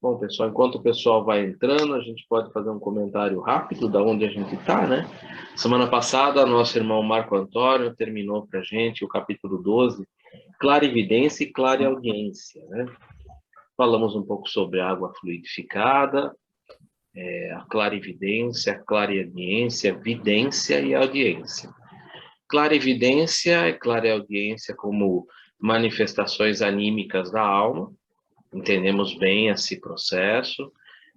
Bom, pessoal, enquanto o pessoal vai entrando, a gente pode fazer um comentário rápido da onde a gente está, né? Semana passada, nosso irmão Marco Antônio terminou para a gente o capítulo 12, clarividência e clareaudiência, né? Falamos um pouco sobre a água fluidificada, a clarividência, a clareaudiência, vidência e audiência. Clarividência e clareaudiência como manifestações anímicas da alma. Entendemos bem esse processo.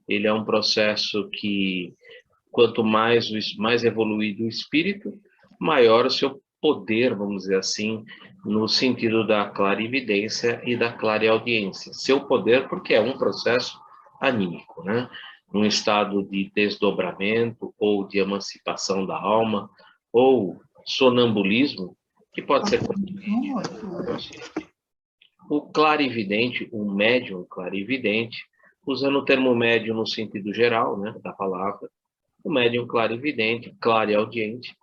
Ele é um processo que, quanto mais evoluído o espírito, maior o seu poder, vamos dizer assim, no sentido da clarividência e da clareaudiência. Seu poder, porque é um processo anímico, né? Um estado de desdobramento ou de emancipação da alma, ou sonambulismo, que pode ser o clarividente, o médium clarividente, usando o termo médium no sentido geral, né, da palavra, o médium clarividente, clareaudiente,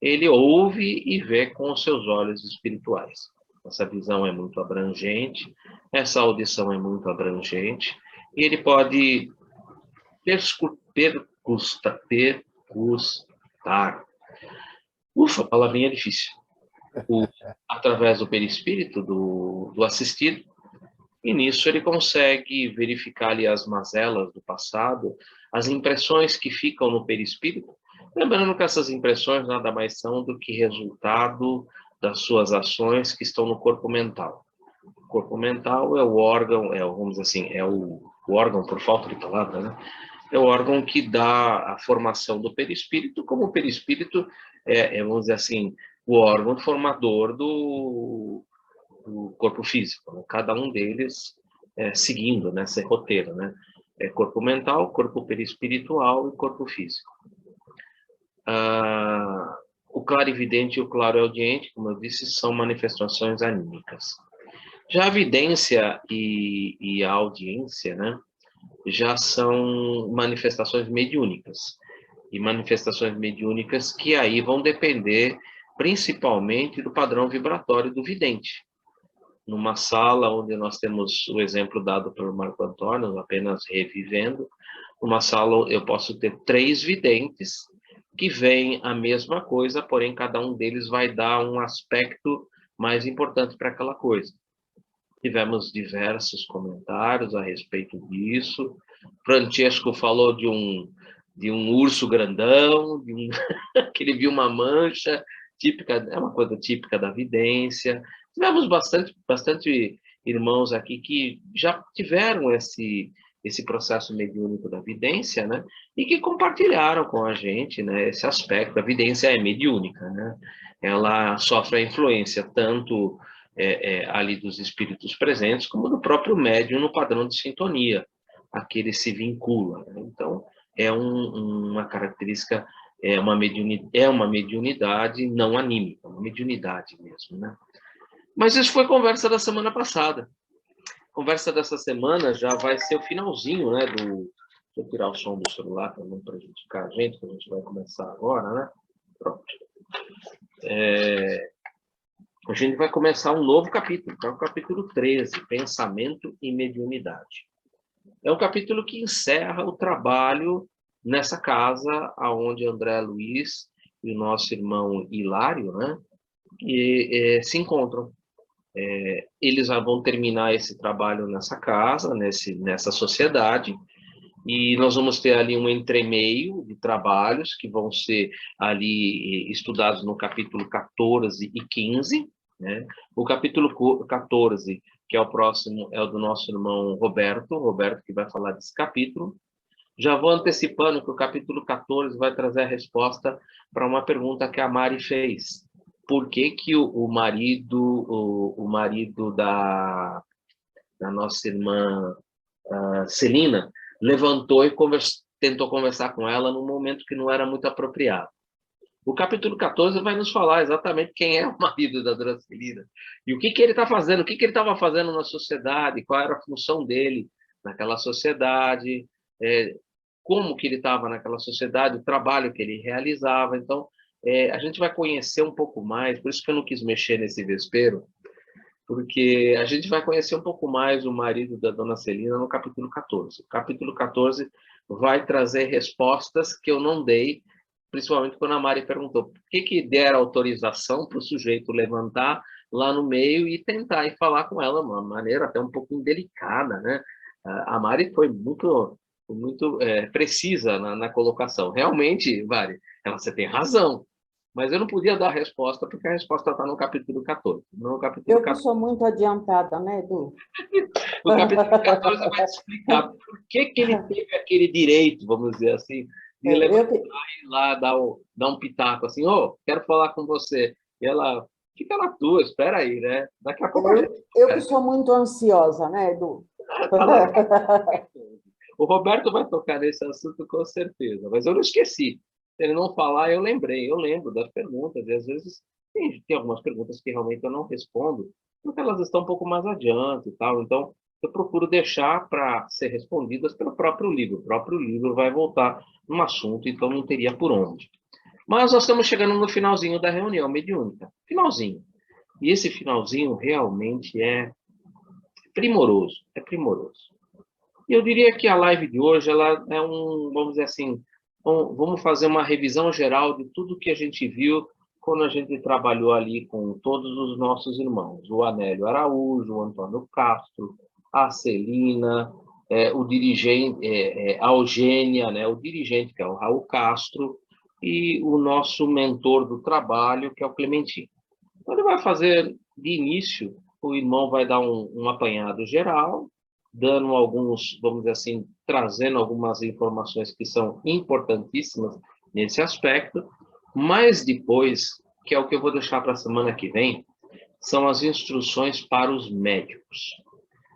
ele ouve e vê com os seus olhos espirituais. Essa visão é muito abrangente, essa audição é muito abrangente, e ele pode percustar. Ufa, palavrinha difícil. Através do perispírito do assistido, e nisso ele consegue verificar ali as mazelas do passado, as impressões que ficam no perispírito, lembrando que essas impressões nada mais são do que resultado das suas ações que estão no corpo mental. O corpo mental é o órgão, vamos dizer assim, é o órgão, por falta de palavra, né? É o órgão que dá a formação do perispírito, como o perispírito vamos dizer assim, o órgão formador do corpo físico, né? Cada um deles seguindo nesse roteiro, né? Corpo mental, corpo perispiritual e corpo físico. O clarividente e o clareaudiente, como eu disse, são manifestações anímicas. Já a vidência e a audiência, né, já são manifestações mediúnicas. E manifestações mediúnicas que aí vão depender principalmente do padrão vibratório do vidente. Numa sala onde nós temos o exemplo dado pelo Marco Antônio, apenas revivendo, numa sala eu posso ter 3 videntes que veem a mesma coisa, porém cada um deles vai dar um aspecto mais importante para aquela coisa. Tivemos diversos comentários a respeito disso. Francesco falou de um urso grandão, que ele viu uma mancha, típica, é uma coisa típica da vidência. Tivemos bastante irmãos aqui que já tiveram esse processo mediúnico da vidência, né? E que compartilharam com a gente, né, esse aspecto. A vidência é mediúnica, né? Ela sofre a influência tanto ali dos espíritos presentes, como do próprio médium no padrão de sintonia a que ele se vincula, né? Então, é uma característica, é uma mediunidade não anímica, uma mediunidade mesmo, né? Mas isso foi conversa da semana passada. Conversa dessa semana já vai ser o finalzinho, né? Deixa eu tirar o som do celular para não prejudicar a gente, que a gente vai começar agora, né? Pronto. A gente vai começar um novo capítulo, que é o capítulo 13, Pensamento e Mediunidade. É um capítulo que encerra o trabalho nessa casa onde André Luiz e o nosso irmão Hilário, né, se encontram. Eles vão terminar esse trabalho nessa casa, nessa sociedade, e nós vamos ter ali um entremeio de trabalhos que vão ser ali estudados no capítulo 14 e 15, né? O capítulo 14, que é o próximo, é o do nosso irmão Roberto que vai falar desse capítulo. Já vou antecipando que o capítulo 14 vai trazer a resposta para uma pergunta que a Mari fez. Por que que o marido da nossa irmã Celina levantou e tentou conversar com ela num momento que não era muito apropriado? O capítulo 14 vai nos falar exatamente quem é o marido da dona Celina e o que ele está fazendo, o que ele estava fazendo na sociedade, qual era a função dele naquela sociedade, como que ele estava naquela sociedade, o trabalho que ele realizava. Então, a gente vai conhecer um pouco mais, por isso que eu não quis mexer nesse vespeiro, porque a gente vai conhecer um pouco mais o marido da dona Celina no capítulo 14. O capítulo 14 vai trazer respostas que eu não dei, principalmente quando a Mari perguntou por que deram autorização para o sujeito levantar lá no meio e tentar ir falar com ela de uma maneira até um pouco indelicada, né? A Mari foi muito precisa na colocação. Realmente, Mari, você tem razão. Mas eu não podia dar a resposta, porque a resposta está no capítulo 14. No capítulo Eu que 14, sou muito adiantada, né, Edu? no capítulo 14 vai te explicar por que ele teve aquele direito, vamos dizer assim, de levantar Eu que, e ir lá dar um pitaco, assim, quero falar com você. E ela, fica na tua, espera aí, né? Daqui a pouco a gente... eu que sou muito ansiosa, né, Edu? Tá lá no capítulo. O Roberto vai tocar nesse assunto com certeza, mas eu não esqueci. Se ele não falar, eu lembrei. Eu lembro das perguntas, e às vezes tem algumas perguntas que realmente eu não respondo, porque elas estão um pouco mais adiante e tal. Então, eu procuro deixar para ser respondidas pelo próprio livro. O próprio livro vai voltar no assunto, então não teria por onde. Mas nós estamos chegando no finalzinho da reunião mediúnica. Finalzinho. E esse finalzinho realmente é primoroso. É primoroso. E eu diria que a live de hoje, ela é vamos dizer assim, vamos fazer uma revisão geral de tudo que a gente viu quando a gente trabalhou ali com todos os nossos irmãos. O Anélio Araújo, o Antônio Castro, a Celina, o dirigente, a Eugênia, né, o dirigente, que é o Raul Castro, e o nosso mentor do trabalho, que é o Clementino. Então, ele vai fazer, de início, o irmão vai dar um apanhado geral, dando alguns, vamos dizer assim, trazendo algumas informações que são importantíssimas nesse aspecto, mas depois, que é o que eu vou deixar para a semana que vem, são as instruções para os médicos.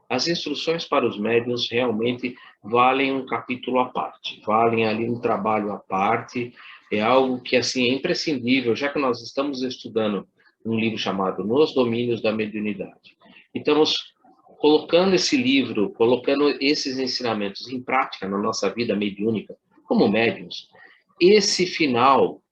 As instruções para os médiuns realmente valem um capítulo à parte, valem ali um trabalho à parte, é algo que assim é imprescindível, já que nós estamos estudando um livro chamado Nos Domínios da Mediunidade. E estamos colocando esse livro, colocando esses ensinamentos em prática na nossa vida mediúnica, como médiuns. Esse final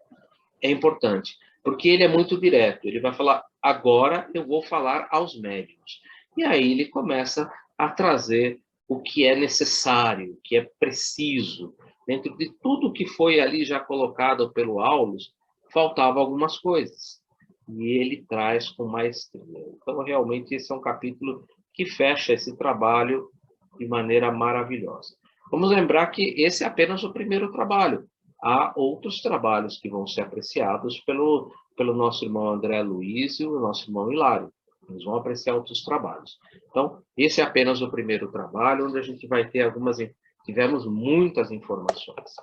é importante, porque ele é muito direto. Ele vai falar, agora eu vou falar aos médiuns. E aí ele começa a trazer o que é necessário, o que é preciso. Dentro de tudo que foi ali já colocado pelo Aulus, faltava algumas coisas. E ele traz com maestria. Então, realmente, esse é um capítulo que fecha esse trabalho de maneira maravilhosa. Vamos lembrar que esse é apenas o primeiro trabalho. Há outros trabalhos que vão ser apreciados pelo nosso irmão André Luiz e o nosso irmão Hilário. Eles vão apreciar outros trabalhos. Então, esse é apenas o primeiro trabalho, onde a gente vai ter tivemos muitas informações.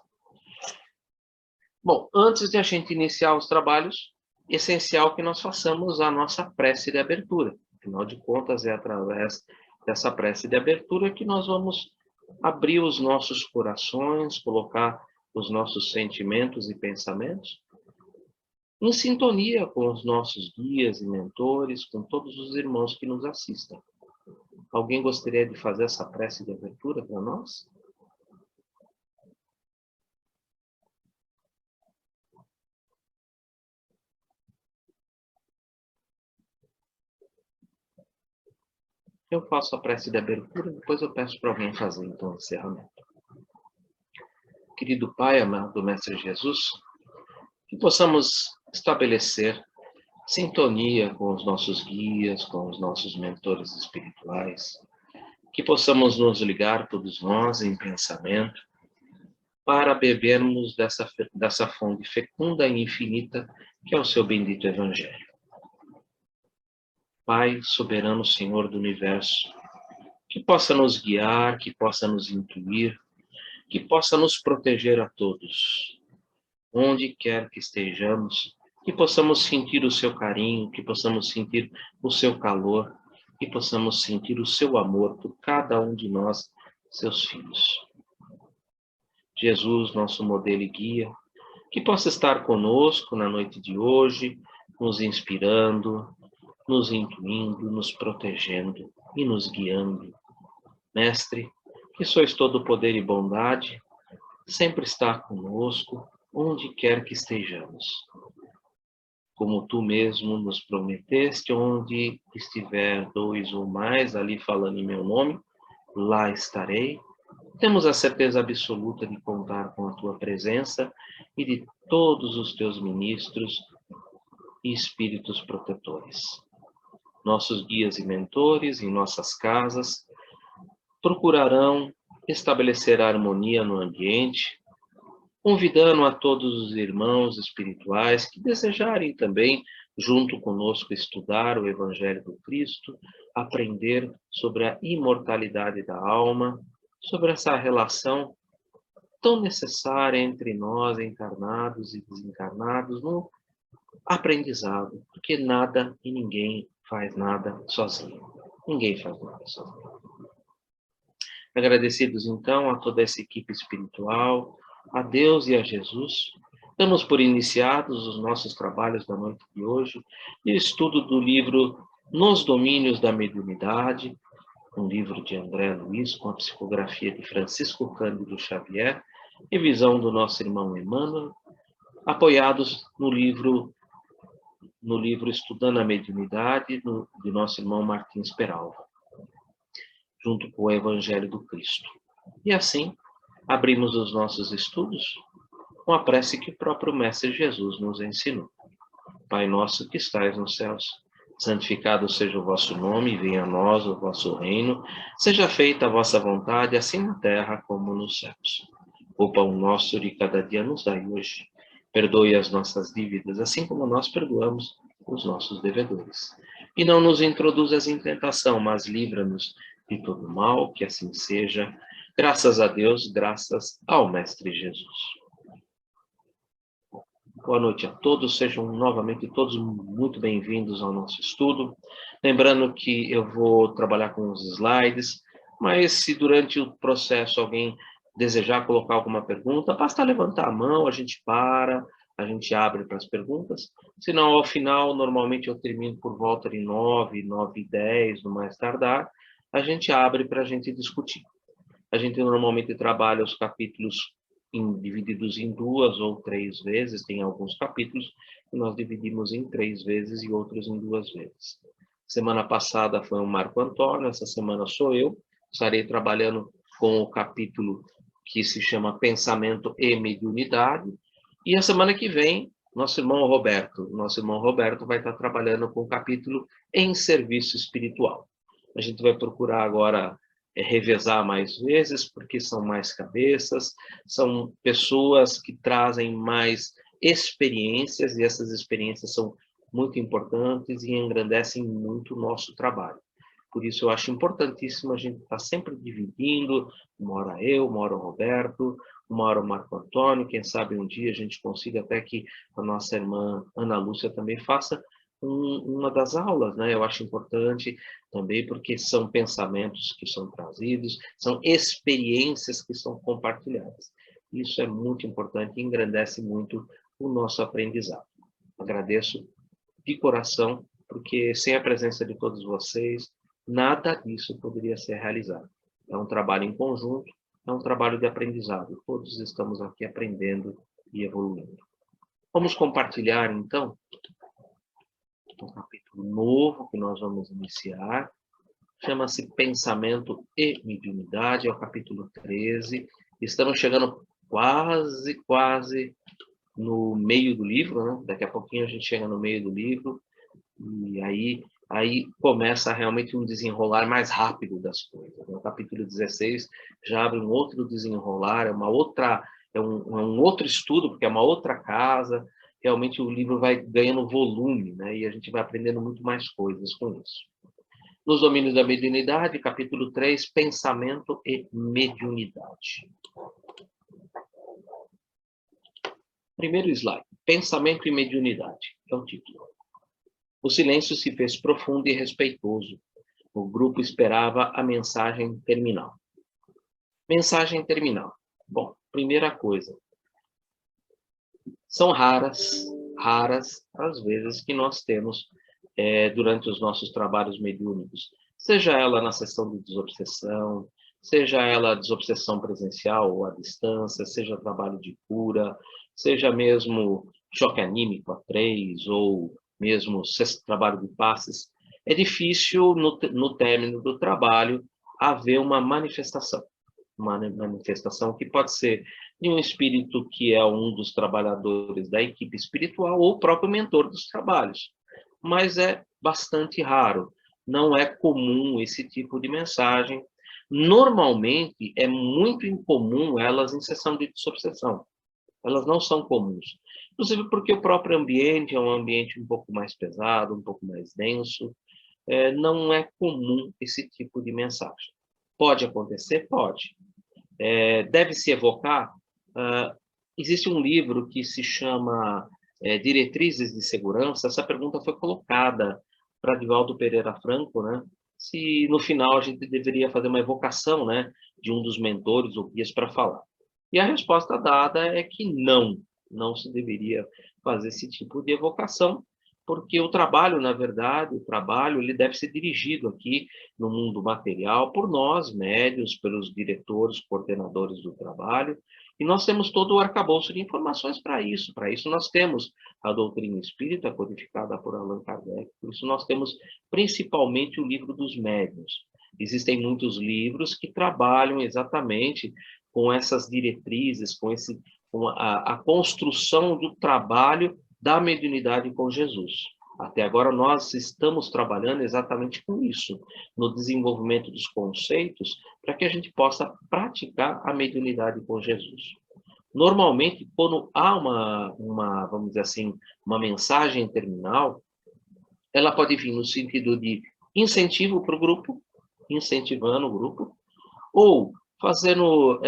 Bom, antes de a gente iniciar os trabalhos, é essencial que nós façamos a nossa prece de abertura. Afinal de contas, é através dessa prece de abertura que nós vamos abrir os nossos corações, colocar os nossos sentimentos e pensamentos em sintonia com os nossos guias e mentores, com todos os irmãos que nos assistem. Alguém gostaria de fazer essa prece de abertura para nós? Eu faço a prece de abertura, depois eu peço para alguém fazer então o encerramento. Querido Pai, amado Mestre Jesus, que possamos estabelecer sintonia com os nossos guias, com os nossos mentores espirituais, que possamos nos ligar todos nós em pensamento para bebermos dessa fonte fecunda e infinita que é o seu bendito Evangelho. Pai, soberano Senhor do Universo, que possa nos guiar, que possa nos intuir, que possa nos proteger a todos, onde quer que estejamos, que possamos sentir o seu carinho, que possamos sentir o seu calor, que possamos sentir o seu amor por cada um de nós, seus filhos. Jesus, nosso modelo e guia, que possa estar conosco na noite de hoje, nos inspirando, nos intuindo, nos protegendo e nos guiando. Mestre, que sois todo poder e bondade, sempre está conosco, onde quer que estejamos. como tu mesmo nos prometeste, onde estiver 2 ou mais ali falando em meu nome, lá estarei. Temos a certeza absoluta de contar com a tua presença e de todos os teus ministros e espíritos protetores. Nossos guias e mentores em nossas casas procurarão estabelecer a harmonia no ambiente, convidando a todos os irmãos espirituais que desejarem também, junto conosco, estudar o Evangelho do Cristo, aprender sobre a imortalidade da alma, sobre essa relação tão necessária entre nós, encarnados e desencarnados, no aprendizado, porque nada e ninguém faz nada sozinho. Ninguém faz nada sozinho. Agradecidos, então, a toda essa equipe espiritual, a Deus e a Jesus, damos por iniciados os nossos trabalhos da noite de hoje e o estudo do livro Nos Domínios da Mediunidade, um livro de André Luiz, com a psicografia de Francisco Cândido Xavier, e visão do nosso irmão Emmanuel, apoiados no livro Estudando a Mediunidade, do nosso irmão Martins Peralva, junto com o Evangelho do Cristo. E assim, abrimos os nossos estudos com a prece que o próprio Mestre Jesus nos ensinou. Pai nosso que estais nos céus, santificado seja o vosso nome, venha a nós o vosso reino, seja feita a vossa vontade, assim na terra como nos céus. O pão nosso de cada dia nos dai hoje. Perdoe as nossas dívidas, assim como nós perdoamos os nossos devedores. E não nos introduzas em tentação, mas livra-nos de todo mal, que assim seja. Graças a Deus, graças ao Mestre Jesus. Boa noite a todos, sejam novamente todos muito bem-vindos ao nosso estudo. Lembrando que eu vou trabalhar com os slides, mas se durante o processo alguém desejar colocar alguma pergunta, basta levantar a mão, a gente para, a gente abre para as perguntas. Senão, ao final, normalmente eu termino por volta de 9h10, no mais tardar, a gente abre para a gente discutir. A gente normalmente trabalha os capítulos divididos em 2 ou 3 vezes, tem alguns capítulos que nós dividimos em 3 vezes e outros em 2 vezes. Semana passada foi o Marco Antônio, essa semana sou eu, estarei trabalhando com o capítulo que se chama Pensamento e Mediunidade, e a semana que vem, nosso irmão Roberto vai estar trabalhando com o capítulo Em Serviço Espiritual. A gente vai procurar agora revezar mais vezes, porque são mais cabeças, são pessoas que trazem mais experiências, e essas experiências são muito importantes e engrandecem muito o nosso trabalho. Por isso eu acho importantíssimo a gente estar sempre dividindo, uma hora eu, uma hora o Roberto, uma hora o Marco Antônio, quem sabe um dia a gente consiga até que a nossa irmã Ana Lúcia também faça uma das aulas, né? Eu acho importante também porque são pensamentos que são trazidos, são experiências que são compartilhadas. Isso é muito importante e engrandece muito o nosso aprendizado. Agradeço de coração, porque sem a presença de todos vocês, nada disso poderia ser realizado. É um trabalho em conjunto, é um trabalho de aprendizado. Todos estamos aqui aprendendo e evoluindo. Vamos compartilhar, então, um capítulo novo que nós vamos iniciar. Chama-se Pensamento e Mediunidade, é o capítulo 13. Estamos chegando quase no meio do livro, né? Daqui a pouquinho a gente chega no meio do livro, e aí começa realmente um desenrolar mais rápido das coisas. No capítulo 16 já abre um outro desenrolar, é um outro estudo, porque é uma outra casa. Realmente o livro vai ganhando volume, né? E a gente vai aprendendo muito mais coisas com isso. Nos Domínios da Mediunidade, capítulo 3, Pensamento e Mediunidade. Primeiro slide, Pensamento e Mediunidade, é o título. O silêncio se fez profundo e respeitoso. O grupo esperava a mensagem terminal. Mensagem terminal. Bom, primeira coisa. São raras as vezes que nós temos durante os nossos trabalhos mediúnicos, seja ela na sessão de desobsessão, seja ela desobsessão presencial ou à distância, seja trabalho de cura, seja mesmo choque anímico a 3, ou mesmo trabalho de passes, é difícil, no término do trabalho, haver uma manifestação que pode ser de um espírito que é um dos trabalhadores da equipe espiritual ou o próprio mentor dos trabalhos. Mas é bastante raro, não é comum esse tipo de mensagem. Normalmente, é muito incomum elas em sessão de desobsessão. Elas não são comuns. Inclusive porque o próprio ambiente é um ambiente um pouco mais pesado, um pouco mais denso. Não é comum esse tipo de mensagem. Pode acontecer? Pode. Deve-se evocar? Existe um livro que se chama Diretrizes de Segurança. Essa pergunta foi colocada para Divaldo Pereira Franco, né? Se no final a gente deveria fazer uma evocação, né, de um dos mentores ou guias para falar. E a resposta dada é que não se deveria fazer esse tipo de evocação, porque o trabalho, na verdade, ele deve ser dirigido aqui no mundo material por nós, médios, pelos diretores, coordenadores do trabalho, e nós temos todo o arcabouço de informações para isso. Para isso nós temos a doutrina espírita, codificada por Allan Kardec, por isso nós temos principalmente o livro dos médiuns. Existem muitos livros que trabalham exatamente com essas diretrizes, com a construção do trabalho da mediunidade com Jesus. Até agora, nós estamos trabalhando exatamente com isso, no desenvolvimento dos conceitos, para que a gente possa praticar a mediunidade com Jesus. Normalmente, quando há vamos dizer assim, uma mensagem terminal, ela pode vir no sentido de incentivo para o grupo, incentivando o grupo, ou fazendo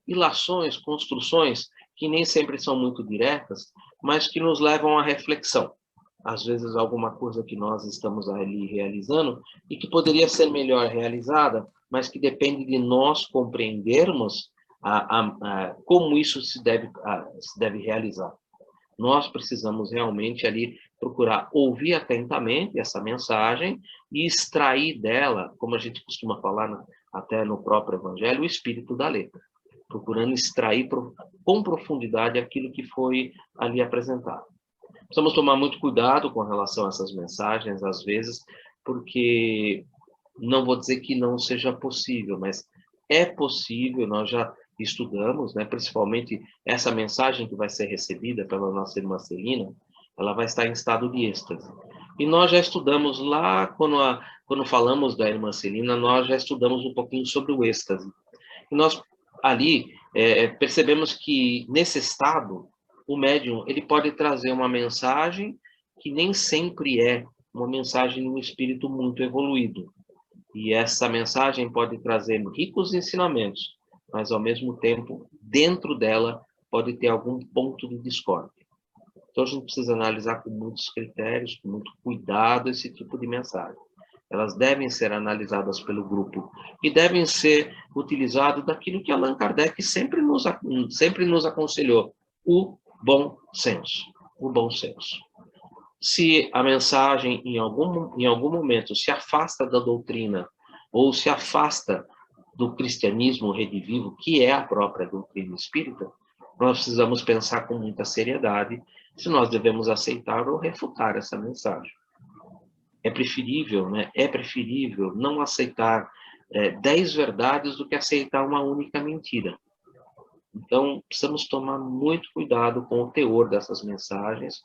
ilações, construções que nem sempre são muito diretas, mas que nos levam à reflexão. Às vezes, alguma coisa que nós estamos ali realizando e que poderia ser melhor realizada, mas que depende de nós compreendermos como isso se deve realizar. Nós precisamos realmente ali procurar ouvir atentamente essa mensagem e extrair dela, como a gente costuma falar até no próprio Evangelho, o espírito da letra, procurando extrair com profundidade aquilo que foi ali apresentado. Precisamos tomar muito cuidado com relação a essas mensagens, às vezes, porque não vou dizer que não seja possível, mas é possível, nós já estudamos, né, principalmente essa mensagem que vai ser recebida pela nossa irmã Celina, ela vai estar em estado de êxtase. E nós já estudamos lá, quando falamos da irmã Celina, nós já estudamos um pouquinho sobre o êxtase. E nós ali percebemos que, nesse estado, o médium ele pode trazer uma mensagem que nem sempre é uma mensagem de um espírito muito evoluído. E essa mensagem pode trazer ricos ensinamentos, mas, ao mesmo tempo, dentro dela, pode ter algum ponto de discórdia. Então, a gente precisa analisar com muitos critérios, com muito cuidado, esse tipo de mensagem. Elas devem ser analisadas pelo grupo e devem ser utilizadas daquilo que Allan Kardec sempre nos aconselhou, o bom senso. O bom senso. Se a mensagem, em algum momento, se afasta da doutrina ou se afasta do cristianismo redivivo, que é a própria doutrina espírita, nós precisamos pensar com muita seriedade se nós devemos aceitar ou refutar essa mensagem. É preferível não aceitar 10 verdades do que aceitar uma única mentira. Então, precisamos tomar muito cuidado com o teor dessas mensagens,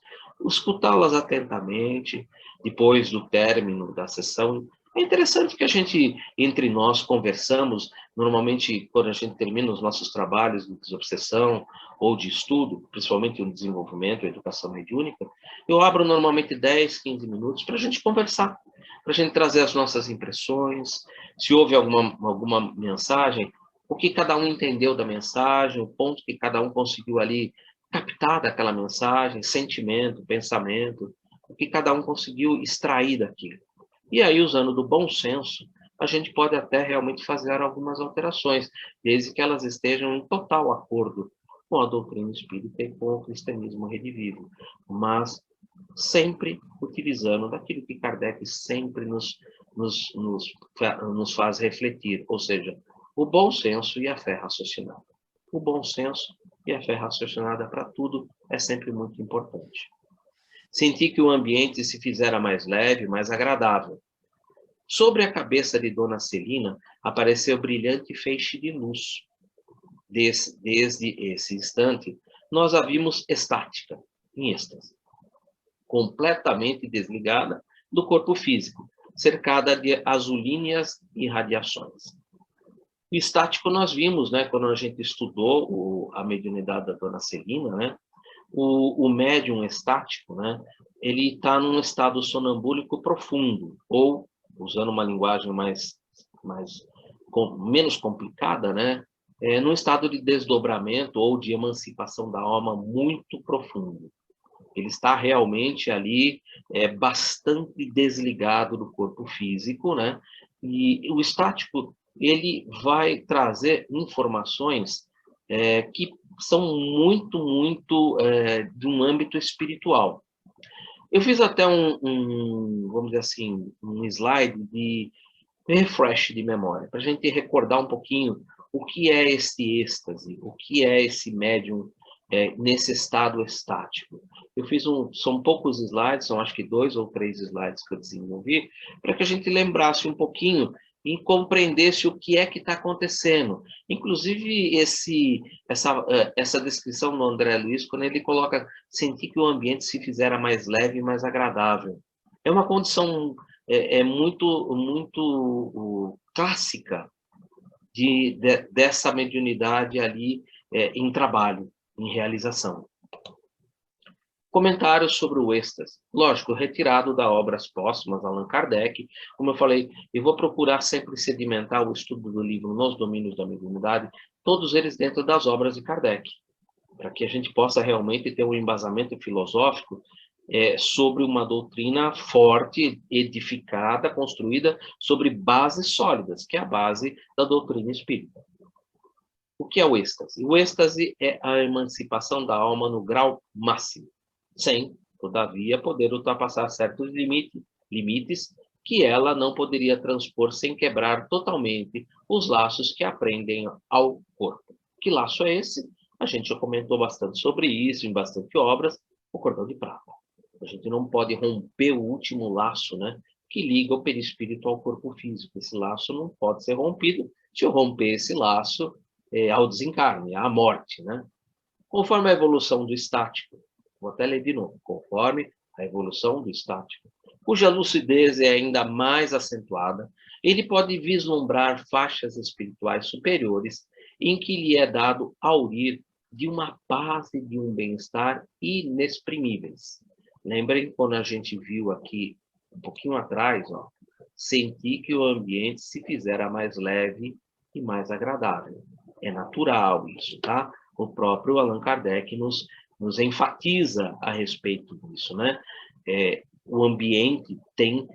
escutá-las atentamente, depois do término da sessão. É interessante que a gente, entre nós, conversamos, normalmente, quando a gente termina os nossos trabalhos de desobsessão ou de estudo, principalmente no desenvolvimento, a educação mediúnica, eu abro normalmente 10, 15 minutos para a gente conversar, para a gente trazer as nossas impressões, se houve alguma mensagem, o que cada um entendeu da mensagem, o ponto que cada um conseguiu ali captar daquela mensagem, sentimento, pensamento, o que cada um conseguiu extrair daquilo. E aí, usando do bom senso, a gente pode até realmente fazer algumas alterações, desde que elas estejam em total acordo com a doutrina espírita e com o cristianismo redivivo, mas sempre utilizando daquilo que Kardec sempre nos faz refletir, ou seja, o bom senso e a fé raciocinada. O bom senso E a fé raciocinada para tudo é sempre muito importante. Senti que o ambiente se fizera mais leve, mais agradável. Sobre a cabeça de Dona Celina apareceu brilhante feixe de luz. Desde esse instante, nós a vimos estática, em êxtase, completamente desligada do corpo físico, cercada de azulíneas irradiações. O estático nós vimos, né, quando a gente estudou a mediunidade da Dona Celina, né, o médium estático, né, ele está num estado sonambúlico profundo, ou, usando uma linguagem menos complicada, né, num estado de desdobramento ou de emancipação da alma muito profundo. Ele está realmente ali bastante desligado do corpo físico, né? E o estático, ele vai trazer informações que são muito de um âmbito espiritual. Eu fiz até vamos dizer assim, um slide de refresh de memória, para a gente recordar um pouquinho o que é esse êxtase, o que é esse médium nesse estado estático. Eu fiz são poucos slides, são acho que 2 ou 3 slides que eu desenvolvi, para que a gente lembrasse um pouquinho e compreendesse o que é que está acontecendo. Inclusive, essa descrição do André Luiz, quando ele coloca, sentir que o ambiente se fizera mais leve e mais agradável. É uma condição muito clássica dessa mediunidade ali em trabalho, em realização. Comentários sobre o êxtase. Lógico, retirado da Obras Póstumas, Allan Kardec. Como eu falei, eu vou procurar sempre sedimentar o estudo do livro Nos Domínios da Mediunidade, todos eles dentro das obras de Kardec, para que a gente possa realmente ter um embasamento filosófico sobre uma doutrina forte, edificada, construída sobre bases sólidas, que é a base da doutrina espírita. O que é o êxtase? O êxtase é a emancipação da alma no grau máximo, sem, todavia, poder ultrapassar certos limites que ela não poderia transpor sem quebrar totalmente os laços que aprendem ao corpo. Que laço é esse? A gente já comentou bastante sobre isso, em bastante obras, o cordão de prata. A gente não pode romper o último laço, né, que liga o perispírito ao corpo físico. Esse laço não pode ser rompido. Se eu romper esse laço, ao desencarne, à morte, né? Conforme a evolução do estático, vou até ler de novo, conforme a evolução do estático, cuja lucidez é ainda mais acentuada, ele pode vislumbrar faixas espirituais superiores em que lhe é dado aurir de uma paz e de um bem-estar inexprimíveis. Lembrem quando a gente viu aqui, um pouquinho atrás, ó, sentir que o ambiente se fizera mais leve e mais agradável. É natural isso, tá? O próprio Allan Kardec nos enfatiza a respeito disso, né? O ambiente tem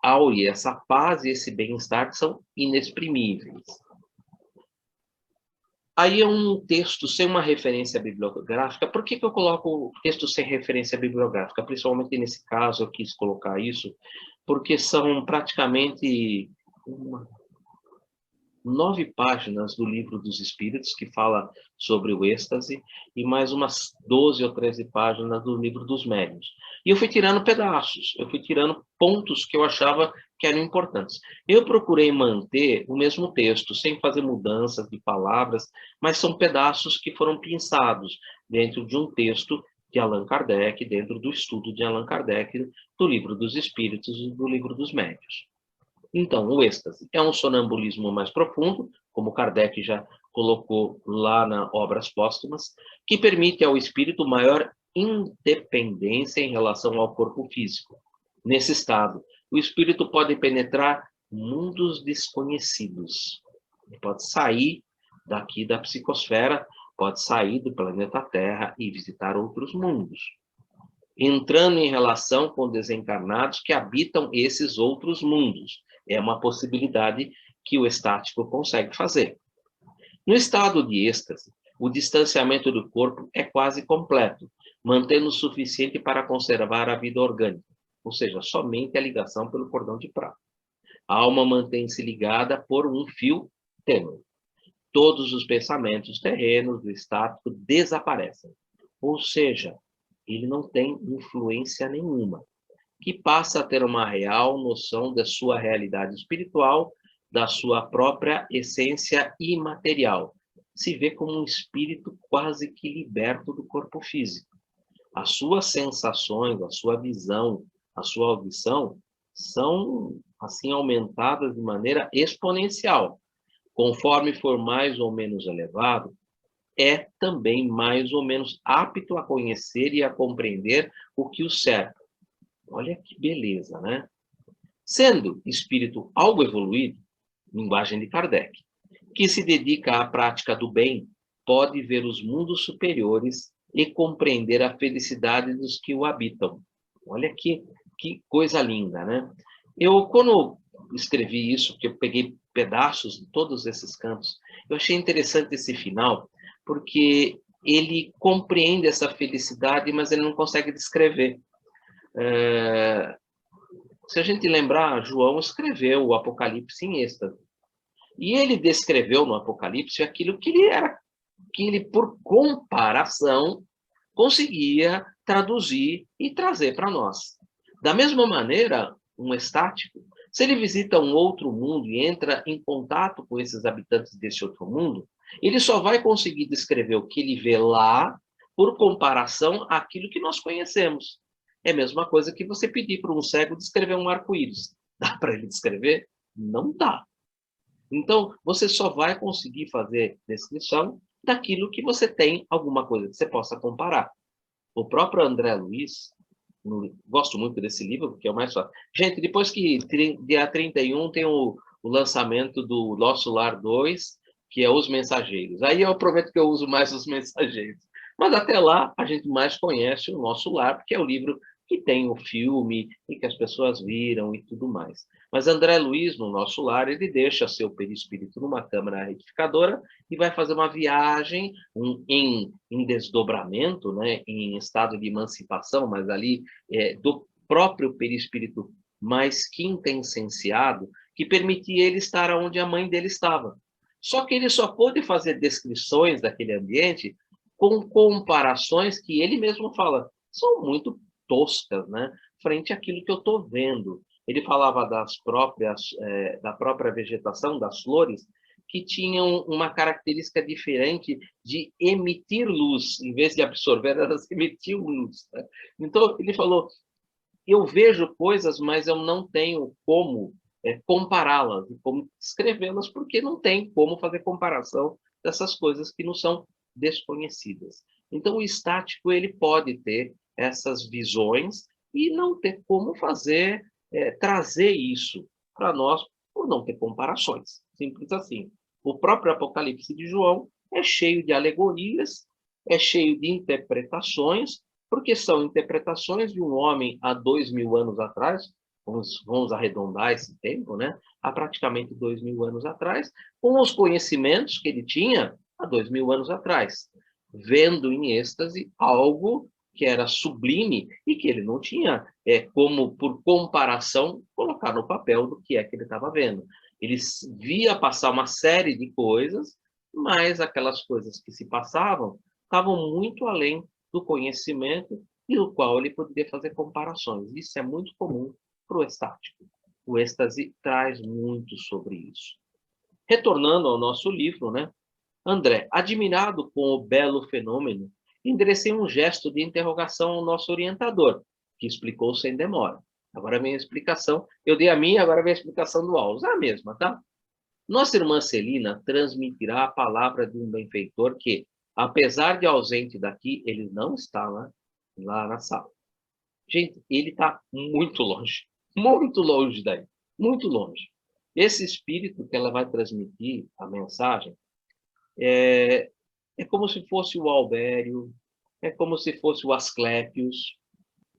áurea, essa paz e esse bem-estar que são inexprimíveis. Aí é um texto sem uma referência bibliográfica. Por que eu coloco texto sem referência bibliográfica? Principalmente nesse caso, eu quis colocar isso, porque são praticamente 9 páginas do Livro dos Espíritos, que fala sobre o êxtase, e mais umas 12 ou 13 páginas do Livro dos Médiuns. E eu fui tirando pedaços, eu fui tirando pontos que eu achava que eram importantes. Eu procurei manter o mesmo texto, sem fazer mudanças de palavras, mas são pedaços que foram pinçados dentro de um texto de Allan Kardec, dentro do estudo de Allan Kardec, do Livro dos Espíritos e do Livro dos Médiuns. Então, o êxtase é um sonambulismo mais profundo, como Kardec já colocou lá nas Obras Póstumas, que permite ao espírito maior independência em relação ao corpo físico. Nesse estado, o espírito pode penetrar mundos desconhecidos. Ele pode sair daqui da psicosfera, pode sair do planeta Terra e visitar outros mundos, entrando em relação com desencarnados que habitam esses outros mundos. É uma possibilidade que o estático consegue fazer. No estado de êxtase, o distanciamento do corpo é quase completo, mantendo o suficiente para conservar a vida orgânica, ou seja, somente a ligação pelo cordão de prata. A alma mantém-se ligada por um fio tênue. todos os pensamentos terrenos do estático desaparecem. Ou seja, ele não tem influência nenhuma, que passa a ter uma real noção da sua realidade espiritual, da sua própria essência imaterial. Se vê como um espírito quase que liberto do corpo físico. As suas sensações, a sua visão, a sua audição são assim aumentadas de maneira exponencial. Conforme for mais ou menos elevado, é também mais ou menos apto a conhecer e a compreender o que o cerca. Olha que beleza, né? Sendo espírito algo evoluído, linguagem de Kardec, que se dedica à prática do bem, pode ver os mundos superiores e compreender a felicidade dos que o habitam. Olha que coisa linda, né? Eu, quando escrevi isso, que eu peguei pedaços de todos esses cantos, eu achei interessante esse final, porque ele compreende essa felicidade, mas ele não consegue descrever. Se a gente lembrar, João escreveu o Apocalipse em êxtase. E ele descreveu no Apocalipse aquilo que ele, por comparação, conseguia traduzir e trazer para nós. Da mesma maneira, um estático, se ele visita um outro mundo e entra em contato com esses habitantes desse outro mundo, ele só vai conseguir descrever o que ele vê lá por comparação àquilo que nós conhecemos. É a mesma coisa que você pedir para um cego descrever um arco-íris. Dá para ele descrever? Não dá. Então, você só vai conseguir fazer descrição daquilo que você tem alguma coisa que você possa comparar. O próprio André Luiz, gosto muito desse livro, porque é o mais fácil. Gente, depois que dia 31 tem o lançamento do Nosso Lar 2, que é Os Mensageiros. Aí eu prometo que eu uso mais Os Mensageiros. Mas até lá, a gente mais conhece o Nosso Lar, porque é o livro que tem o filme e que as pessoas viram e tudo mais. Mas André Luiz, no Nosso Lar, ele deixa seu perispírito numa câmara retificadora e vai fazer uma viagem em desdobramento, né, em estado de emancipação, mas ali do próprio perispírito mais quintessenciado, que permitia ele estar onde a mãe dele estava. Só que ele só pôde fazer descrições daquele ambiente com comparações que ele mesmo fala, são muito toscas, né, frente àquilo que eu estou vendo. Ele falava da própria vegetação, das flores, que tinham uma característica diferente de emitir luz. Em vez de absorver, elas emitiam luz. Né? Então, ele falou, eu vejo coisas, mas eu não tenho como compará-las, como descrevê-las, porque não tem como fazer comparação dessas coisas que não são desconhecidas. Então, o estático ele pode ter essas visões e não ter como fazer, trazer isso para nós por não ter comparações. Simples assim. O próprio Apocalipse de João é cheio de alegorias, é cheio de interpretações, porque são interpretações de um homem há 2000 anos atrás, vamos arredondar esse tempo, né? Há praticamente 2000 anos atrás, com os conhecimentos que ele tinha há 2000 anos atrás, vendo em êxtase algo que era sublime e que ele não tinha como, por comparação, colocar no papel do que é que ele estava vendo. Ele via passar uma série de coisas, mas aquelas coisas que se passavam estavam muito além do conhecimento e do qual ele poderia fazer comparações. Isso é muito comum para o estático. O êxtase traz muito sobre isso. Retornando ao nosso livro, né? André, admirado com o belo fenômeno, enderecei um gesto de interrogação ao nosso orientador, que explicou sem demora. Agora vem a explicação. Eu dei a minha, agora vem a explicação do Alves. É a mesma, tá? Nossa irmã Celina transmitirá a palavra de um benfeitor que, apesar de ausente daqui, ele não está lá na sala. Gente, ele está muito longe daí, muito longe. Esse espírito que ela vai transmitir a mensagem é como se fosse o Albério, é como se fosse o Asclépios,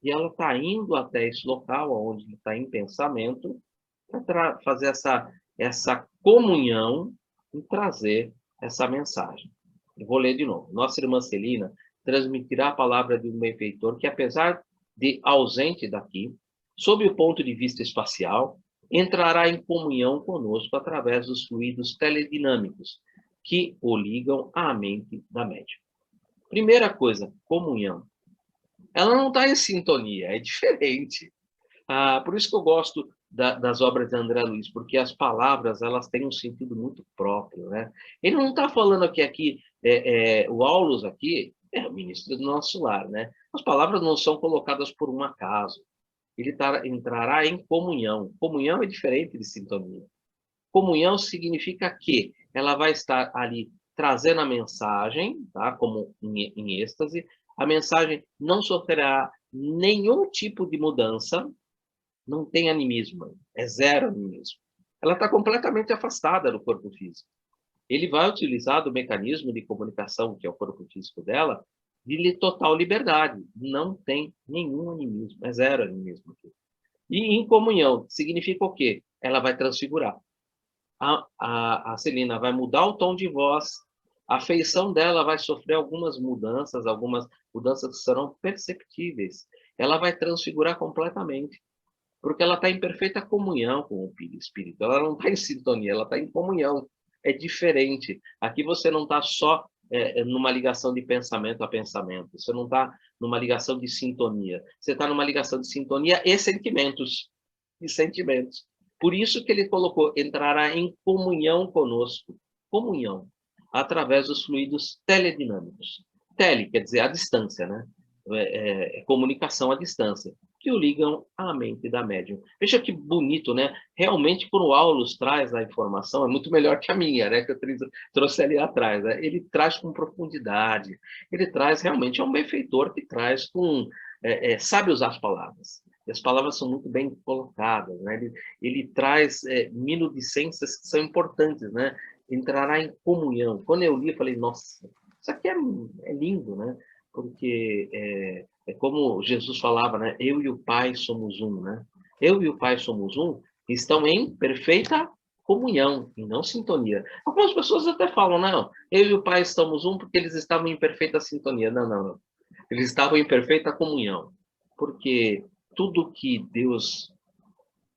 e ela está indo até esse local onde ele está em pensamento para fazer essa comunhão e trazer essa mensagem. Eu vou ler de novo. Nossa irmã Celina transmitirá a palavra de um benfeitor que, apesar de ausente daqui, sob o ponto de vista espacial, entrará em comunhão conosco através dos fluidos teledinâmicos, que o ligam à mente da médium. Primeira coisa, comunhão. Ela não está em sintonia, é diferente. Por isso que eu gosto das obras de André Luiz, porque as palavras elas têm um sentido muito próprio, né? Ele não está falando que aqui, o Aulus aqui é o ministro do nosso lar, né? As palavras não são colocadas por um acaso. Ele entrará em comunhão. Comunhão é diferente de sintonia. Comunhão significa que ela vai estar ali trazendo a mensagem, tá? Como em êxtase. A mensagem não sofrerá nenhum tipo de mudança, não tem animismo, é zero animismo. Ela está completamente afastada do corpo físico. Ele vai utilizar do mecanismo de comunicação, que é o corpo físico dela, de total liberdade. Não tem nenhum animismo, é zero animismo aqui. E em comunhão, significa o quê? Ela vai transfigurar. A Celina vai mudar o tom de voz, a feição dela vai sofrer algumas mudanças que serão perceptíveis. Ela vai transfigurar completamente, porque ela está em perfeita comunhão com o Espírito. Ela não está em sintonia, ela está em comunhão. É diferente. Aqui você não está só numa ligação de pensamento a pensamento. Você não está numa ligação de sintonia. Você está numa ligação de sintonia e sentimentos. E sentimentos. Por isso que ele colocou, entrará em comunhão conosco. Comunhão. Através dos fluidos teledinâmicos. Tele quer dizer a distância, né? Comunicação à distância, que o ligam à mente da médium. Veja que bonito, né? Realmente, quando o Aulus traz a informação, é muito melhor que a minha, né? Que eu trouxe ali atrás. Né? Ele traz com profundidade, ele traz realmente, é um benfeitor que traz com... sabe usar as palavras. E as palavras são muito bem colocadas, né? Ele traz minudicências que são importantes, né? Entrará em comunhão. Quando eu li, eu falei, nossa, isso aqui é lindo, né? Porque é como Jesus falava, né? Eu e o Pai somos um, né? Eu e o Pai somos um, estão em perfeita comunhão, e não sintonia. Algumas pessoas até falam, não, eu e o Pai estamos um porque eles estavam em perfeita sintonia. Não, não, não. Eles estavam em perfeita comunhão, porque tudo que Deus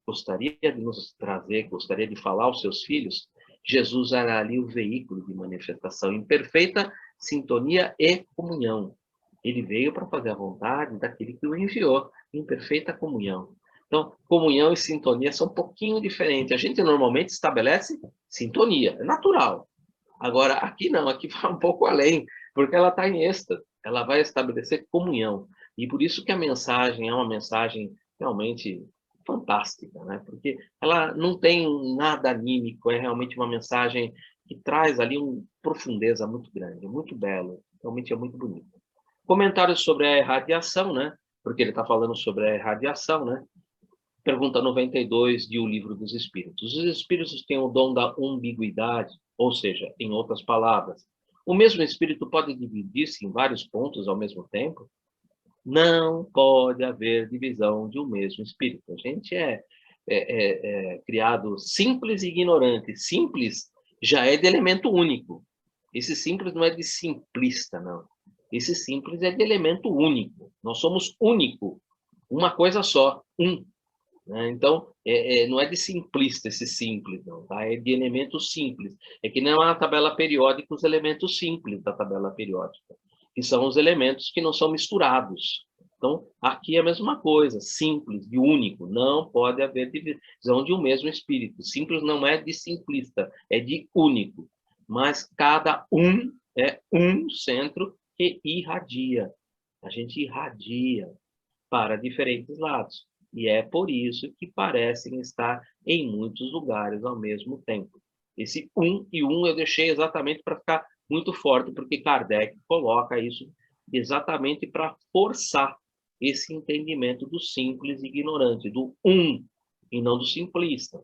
gostaria de nos trazer, gostaria de falar aos seus filhos, Jesus era ali o veículo de manifestação, em perfeita sintonia e comunhão. Ele veio para fazer a vontade daquele que o enviou, em perfeita comunhão. Então, comunhão e sintonia são um pouquinho diferentes. A gente normalmente estabelece sintonia, é natural. Agora, aqui não, aqui vai um pouco além, porque ela está em êxtase, ela vai estabelecer comunhão. E por isso que a mensagem é uma mensagem realmente fantástica, né? Porque ela não tem nada anímico, é realmente uma mensagem que traz ali uma profundeza muito grande, muito belo, realmente é muito bonito. Comentários sobre a irradiação, né? Porque ele está falando sobre a irradiação, né? Pergunta 92 de O Livro dos Espíritos. Os espíritos têm o dom da umbiguidade, ou seja, em outras palavras, o mesmo espírito pode dividir-se em vários pontos ao mesmo tempo? Não pode haver divisão de um mesmo espírito. A gente é criado simples e ignorante. Simples já é de elemento único. Esse simples não é de simplista, não. Esse simples é de elemento único. Nós somos único. Uma coisa só, um. Né? Então, não é de simplista esse simples, não. Tá? É de elemento simples. É que nem uma tabela periódica, os elementos simples da tabela periódica, que são os elementos que não são misturados. Então, aqui é a mesma coisa, simples, de único. Não pode haver divisão de um mesmo espírito. Simples não é de simplista, é de único. Mas cada um é um centro que irradia. A gente irradia para diferentes lados. E é por isso que parecem estar em muitos lugares ao mesmo tempo. Esse um e um eu deixei exatamente para ficar muito forte, porque Kardec coloca isso exatamente para forçar esse entendimento do simples e ignorante, do um, e não do simplista.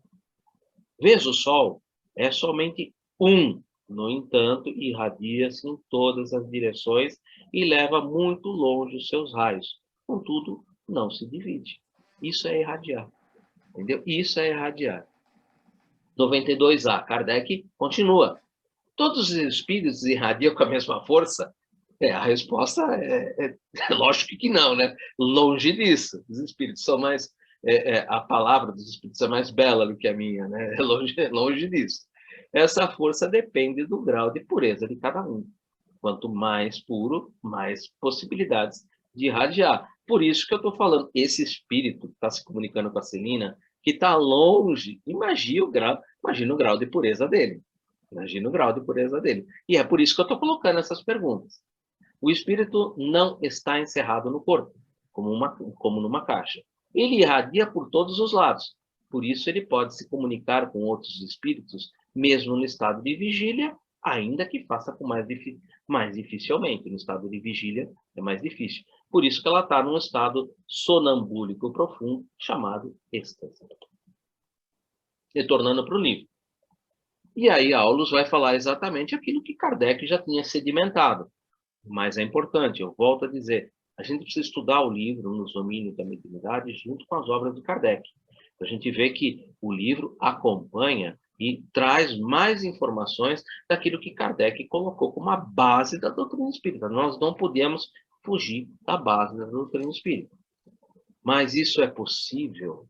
Vês o Sol? É somente um. No entanto, irradia-se em todas as direções e leva muito longe os seus raios. Contudo, não se divide. Isso é irradiar. Entendeu? Isso é irradiar. 92A, Kardec continua. Todos os espíritos irradiam com a mesma força? A resposta é lógico que não, né? Longe disso. Os espíritos são mais... a palavra dos espíritos é mais bela do que a minha, né? É longe disso. essa força depende do grau de pureza de cada um. Quanto mais puro, mais possibilidades de irradiar. Por isso que eu estou falando, esse espírito que está se comunicando com a Celina, que está longe, imagina o grau de pureza dele. Imagina o grau de pureza dele. E é por isso que eu estou colocando essas perguntas. O espírito não está encerrado no corpo, como numa caixa. Ele irradia por todos os lados. Por isso ele pode se comunicar com outros espíritos, mesmo no estado de vigília, ainda que faça com mais dificilmente. No estado de vigília é mais difícil. Por isso que ela está num estado sonambúlico profundo, chamado êxtase. Retornando para o livro. E aí Aulus vai falar exatamente aquilo que Kardec já tinha sedimentado. Mas é importante, eu volto a dizer, a gente precisa estudar o livro nos domínios da mediunidade junto com as obras de Kardec. A gente vê que o livro acompanha e traz mais informações daquilo que Kardec colocou como a base da doutrina espírita. Nós não podemos fugir da base da doutrina espírita. Mas isso é possível,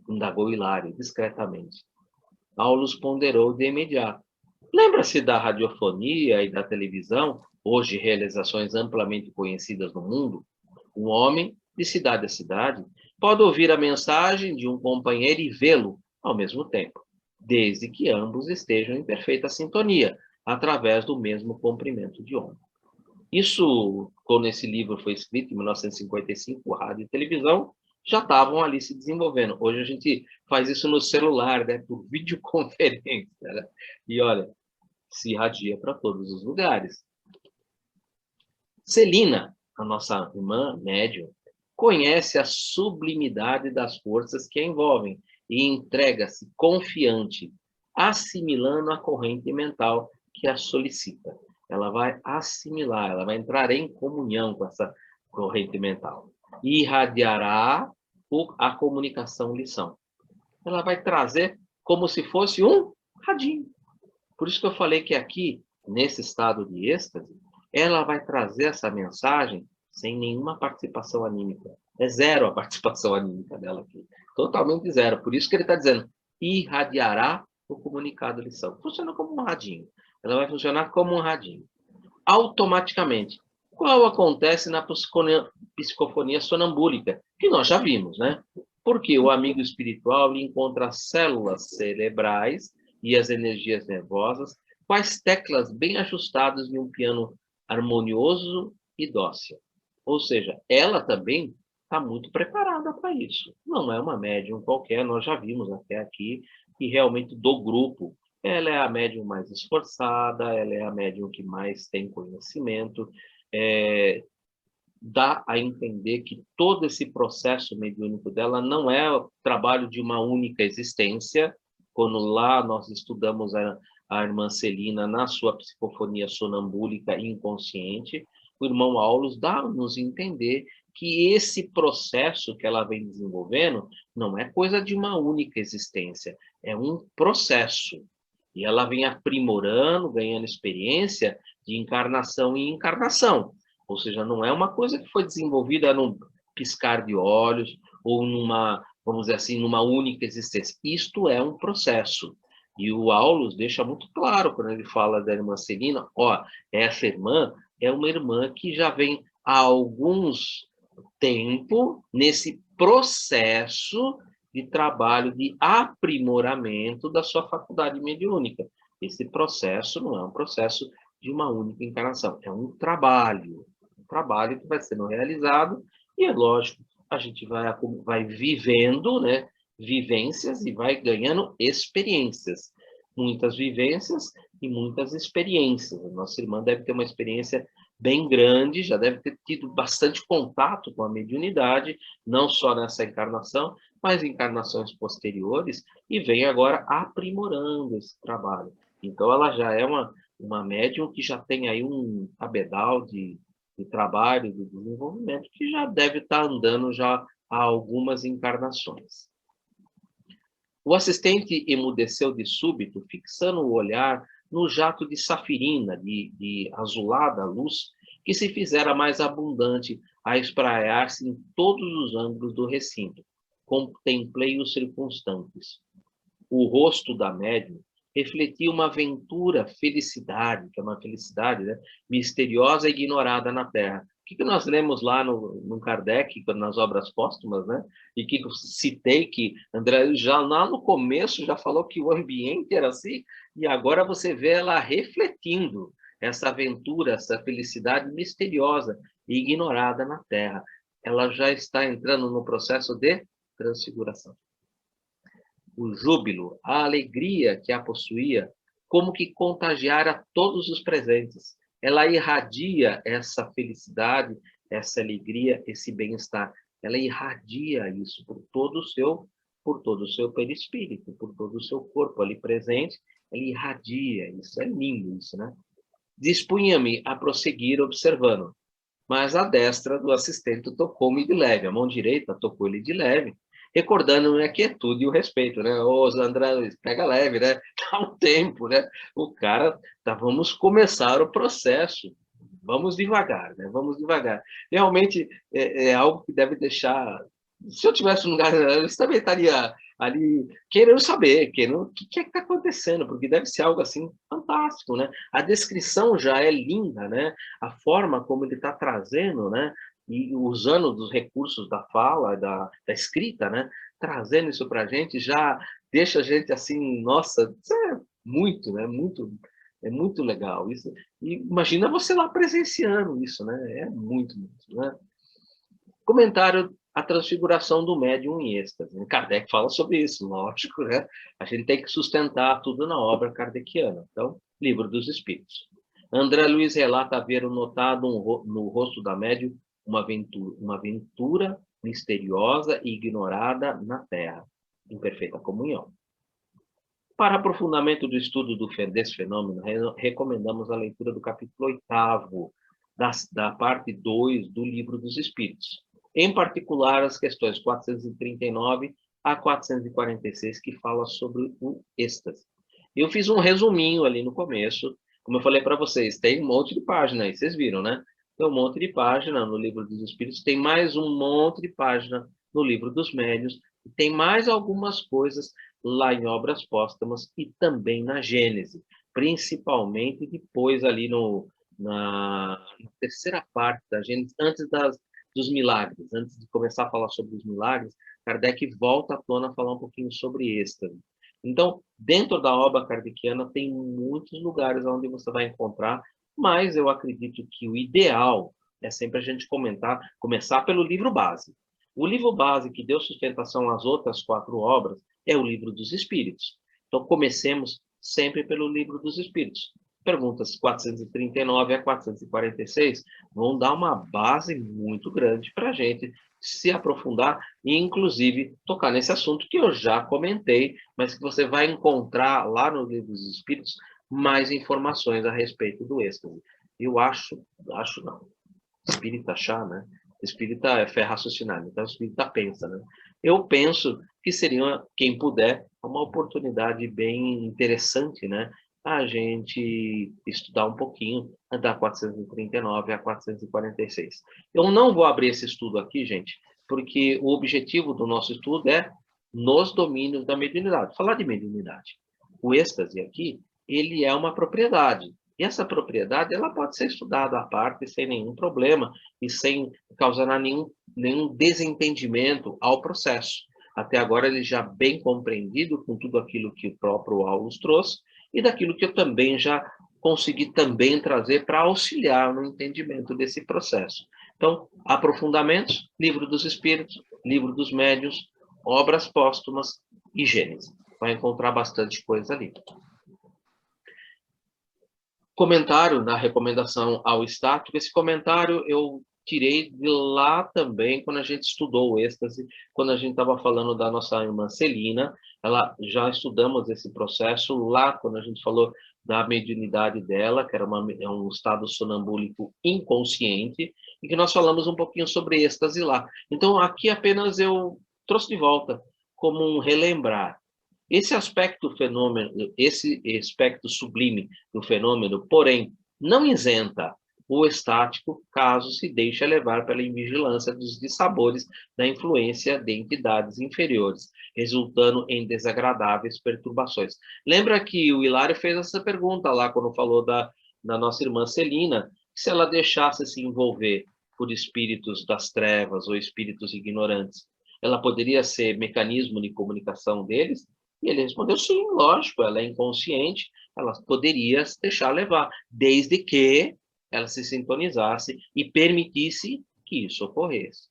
indagou Hilário discretamente. Aulus ponderou de imediato. Lembra-se da radiofonia e da televisão, hoje realizações amplamente conhecidas no mundo? Um homem, de cidade a cidade, pode ouvir a mensagem de um companheiro e vê-lo ao mesmo tempo, desde que ambos estejam em perfeita sintonia, através do mesmo comprimento de onda. Isso, quando esse livro foi escrito, em 1955, rádio e televisão já estavam ali se desenvolvendo. Hoje a gente faz isso no celular, né, por videoconferência, né? E olha, se irradia para todos os lugares. Celina, a nossa irmã médium, conhece a sublimidade das forças que a envolvem e entrega-se confiante, assimilando a corrente mental que a solicita. Ela vai assimilar, ela vai entrar em comunhão com essa corrente mental. E irradiará a comunicação lição. Ela vai trazer como se fosse um radinho. Por isso que eu falei que aqui, nesse estado de êxtase, ela vai trazer essa mensagem sem nenhuma participação anímica. É zero a participação anímica dela aqui. Totalmente zero. Por isso que ele está dizendo, irradiará o comunicado lição. Funciona como um radinho. Ela vai funcionar como um radinho. Automaticamente. Qual acontece na psicofonia sonambúlica, que nós já vimos, né? Porque o amigo espiritual encontra as células cerebrais e as energias nervosas com as teclas bem ajustadas em um piano harmonioso e dócil. Ou seja, ela também está muito preparada para isso. Não é uma médium qualquer, nós já vimos até aqui, que realmente do grupo, ela é a médium mais esforçada, ela é a médium que mais tem conhecimento, dá a entender que todo esse processo mediúnico dela não é o trabalho de uma única existência. Quando lá nós estudamos a irmã Celina na sua psicofonia sonambúlica inconsciente, o irmão Aulus dá-nos a entender que esse processo que ela vem desenvolvendo não é coisa de uma única existência, é um processo. E ela vem aprimorando, ganhando experiência de encarnação em encarnação. Ou seja, não é uma coisa que foi desenvolvida num piscar de olhos ou numa, vamos dizer assim, numa única existência. Isto é um processo. E o Aulus deixa muito claro quando ele fala da irmã Celina, ó, essa irmã é uma irmã que já vem há alguns tempo nesse processo de trabalho de aprimoramento da sua faculdade mediúnica. Esse processo não é um processo de uma única encarnação, é um trabalho que vai sendo realizado e, é lógico, a gente vai vivendo, né, vivências e vai ganhando experiências. Muitas vivências e muitas experiências. A nossa irmã deve ter uma experiência bem grande, já deve ter tido bastante contato com a mediunidade, não só nessa encarnação, mas em encarnações posteriores, e vem agora aprimorando esse trabalho. Então, ela já é uma médium que já tem aí um cabedal de trabalho, de desenvolvimento, que já deve estar andando já há algumas encarnações. O assistente emudeceu de súbito, fixando o olhar no jato de safirina, de azulada luz, que se fizera mais abundante a espraiar-se em todos os ângulos do recinto. Contemplei os circunstantes. O rosto da médium refletia uma aventura, felicidade, que é uma felicidade, né, misteriosa e ignorada na Terra. O que nós lemos lá no Kardec, nas obras póstumas, né? E que eu citei que André já lá no começo já falou que o ambiente era assim, e agora você vê ela refletindo essa aventura, essa felicidade misteriosa e ignorada na Terra. Ela já está entrando no processo de transfiguração. O júbilo, a alegria que a possuía, como que contagiara todos os presentes. Ela irradia essa felicidade, essa alegria, esse bem-estar. Ela irradia isso por todo o seu perispírito, por todo o seu corpo ali presente. Ela irradia isso. É lindo isso, né? Dispunha-me a prosseguir observando, mas a destra do assistente tocou-me de leve, a mão direita tocou-lhe de leve, recordando-me a quietude e o respeito, né? Ô, André, pega leve, né? Dá um tempo, né? O cara, tá, vamos começar o processo. Vamos devagar, né? Vamos devagar. Realmente é algo que deve deixar... Se eu tivesse um lugar, eu também estaria ali querendo saber, querendo, o que é que está acontecendo, porque deve ser algo assim fantástico, né? A descrição já é linda, né? A forma como ele está trazendo, né? E usando dos recursos da fala, da escrita, né? Trazendo isso para a gente já deixa a gente assim, nossa, isso é muito, né? É muito legal isso. E imagina você lá presenciando isso, né? É muito, né? Comentário: a transfiguração do médium em êxtase. Kardec fala sobre isso, lógico, né? A gente tem que sustentar tudo na obra kardeciana. Então, Livro dos Espíritos. André Luiz relata haver notado no rosto da médium uma aventura misteriosa e ignorada na Terra, em perfeita comunhão. Para aprofundamento do estudo desse fenômeno, recomendamos a leitura do capítulo 8º, da parte 2 do Livro dos Espíritos. Em particular, as questões 439 a 446, que fala sobre o êxtase. Eu fiz um resuminho ali no começo, como eu falei para vocês, tem um monte de página aí, vocês viram, né? Tem um monte de página no Livro dos Espíritos, tem mais um monte de página no Livro dos Médiuns, tem mais algumas coisas lá em Obras Póstumas e também na Gênese, principalmente depois ali na terceira parte da Gênese, antes dos milagres, antes de começar a falar sobre os milagres, Kardec volta à tona a falar um pouquinho sobre êxtase. Então, dentro da obra kardeciana tem muitos lugares onde você vai encontrar, mas eu acredito que o ideal é sempre a gente começar pelo livro base. O livro base que deu sustentação às outras 4 obras é o Livro dos Espíritos. Então, comecemos sempre pelo Livro dos Espíritos. Perguntas 439 a 446 vão dar uma base muito grande para a gente se aprofundar e, inclusive, tocar nesse assunto que eu já comentei, mas que você vai encontrar lá no Livro dos Espíritos mais informações a respeito do êxtase. Eu acho não. Espírita chá, né? Espírita é fé raciocinada, então espírita pensa, né? Eu penso que seria, quem puder, uma oportunidade bem interessante, né? A gente estudar um pouquinho da 439 a 446. Eu não vou abrir esse estudo aqui, gente, porque o objetivo do nosso estudo é nos domínios da mediunidade. Falar de mediunidade. O êxtase aqui, ele é uma propriedade. E essa propriedade ela pode ser estudada à parte sem nenhum problema e sem causar nenhum desentendimento ao processo. Até agora ele já bem compreendido com tudo aquilo que o próprio Aulus trouxe e daquilo que eu também já consegui também trazer para auxiliar no entendimento desse processo. Então, aprofundamentos, Livro dos Espíritos, Livro dos Médiuns, Obras Póstumas e Gênese. Vai encontrar bastante coisa ali. Comentário da recomendação ao estático. Esse comentário eu tirei de lá também, quando a gente estudou o êxtase, quando a gente estava falando da nossa irmã Celina, já estudamos esse processo lá, quando a gente falou da mediunidade dela, que era um estado sonambúlico inconsciente, e que nós falamos um pouquinho sobre êxtase lá. Então, aqui apenas eu trouxe de volta, como um relembrar. Esse aspecto sublime do fenômeno, porém, não isenta ou estático, caso se deixe levar pela invigilância dos dissabores da influência de entidades inferiores, resultando em desagradáveis perturbações. Lembra que o Hilário fez essa pergunta lá, quando falou da nossa irmã Celina, se ela deixasse se envolver por espíritos das trevas ou espíritos ignorantes, ela poderia ser mecanismo de comunicação deles? E ele respondeu, sim, lógico, ela é inconsciente, ela poderia se deixar levar, desde que ela se sintonizasse e permitisse que isso ocorresse.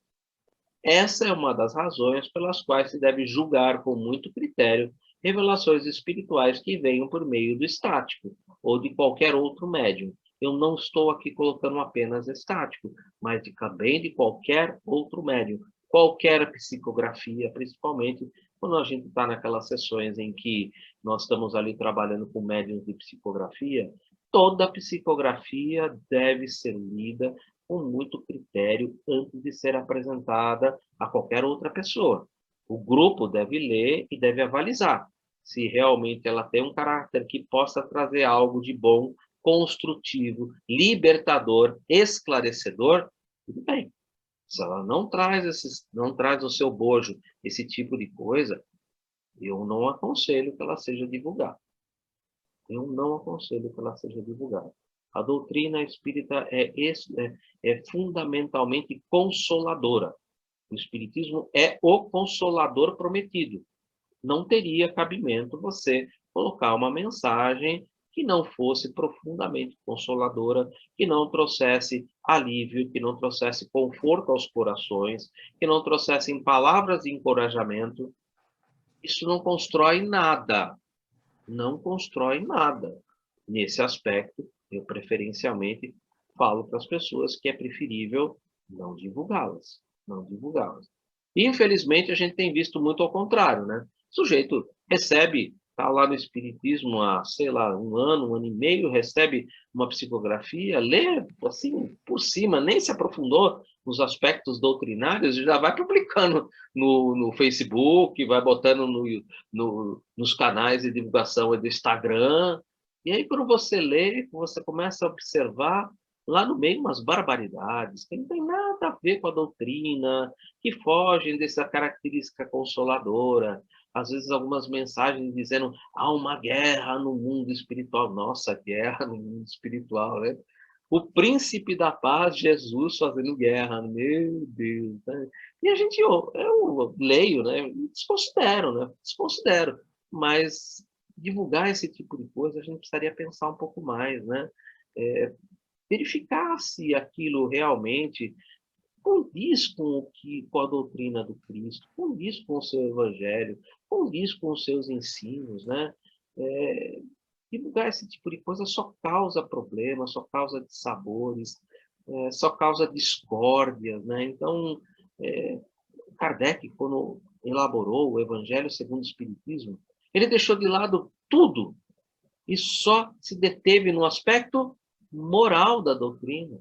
Essa é uma das razões pelas quais se deve julgar com muito critério revelações espirituais que venham por meio do estático ou de qualquer outro médium. Eu não estou aqui colocando apenas estático, mas também de qualquer outro médium. Qualquer psicografia, principalmente quando a gente está naquelas sessões em que nós estamos ali trabalhando com médiums de psicografia, toda psicografia deve ser lida com muito critério antes de ser apresentada a qualquer outra pessoa. O grupo deve ler e deve avalizar se realmente ela tem um caráter que possa trazer algo de bom, construtivo, libertador, esclarecedor, tudo bem. Se ela não traz o seu bojo esse tipo de coisa, eu não aconselho que ela seja divulgada. Eu não aconselho que ela seja divulgada. A doutrina espírita é fundamentalmente consoladora. O espiritismo é o consolador prometido. Não teria cabimento você colocar uma mensagem que não fosse profundamente consoladora, que não trouxesse alívio, que não trouxesse conforto aos corações, que não trouxesse palavras de encorajamento. Isso não constrói nada. Não constrói nada. Nesse aspecto, eu preferencialmente falo para as pessoas que é preferível não divulgá-las. Não divulgá-las. Infelizmente, a gente tem visto muito ao contrário, né? O sujeito recebe, está lá no Espiritismo há, sei lá, um ano e meio, recebe uma psicografia, lê assim, por cima, nem se aprofundou nos aspectos doutrinários, e já vai publicando no Facebook, vai botando nos canais de divulgação do Instagram. E aí, quando você lê, você começa a observar lá no meio umas barbaridades que não tem nada a ver com a doutrina, que fogem dessa característica consoladora. Às vezes, algumas mensagens dizendo há uma guerra no mundo espiritual. Nossa, guerra no mundo espiritual, né? O príncipe da paz, Jesus, fazendo guerra. Meu Deus. Né? E a gente, eu leio, né? Desconsidero, né? Desconsidero. Mas divulgar esse tipo de coisa, a gente precisaria pensar um pouco mais, né? Verificar se aquilo realmente condiz com a doutrina do Cristo, condiz com o seu evangelho, condiz com os seus ensinos, né? Divulgar esse tipo de coisa só causa problemas, só causa dissabores, só causa discórdias, né? Então, Kardec, quando elaborou o Evangelho segundo o Espiritismo, ele deixou de lado tudo e só se deteve no aspecto moral da doutrina.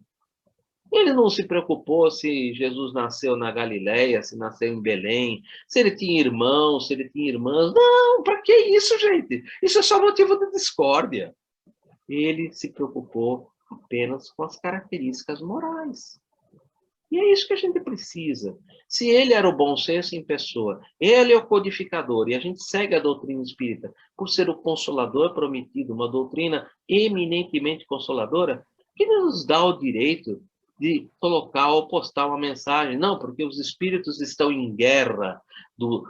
Ele não se preocupou se Jesus nasceu na Galileia, se nasceu em Belém, se ele tinha irmãos, se ele tinha irmãs. Não, para que isso, gente? Isso é só motivo de discórdia. Ele se preocupou apenas com as características morais. E é isso que a gente precisa. Se ele era o bom senso em pessoa, ele é o codificador, e a gente segue a doutrina espírita por ser o consolador prometido, uma doutrina eminentemente consoladora, que nos dá o direito de colocar ou postar uma mensagem. Não, porque os espíritos estão em guerra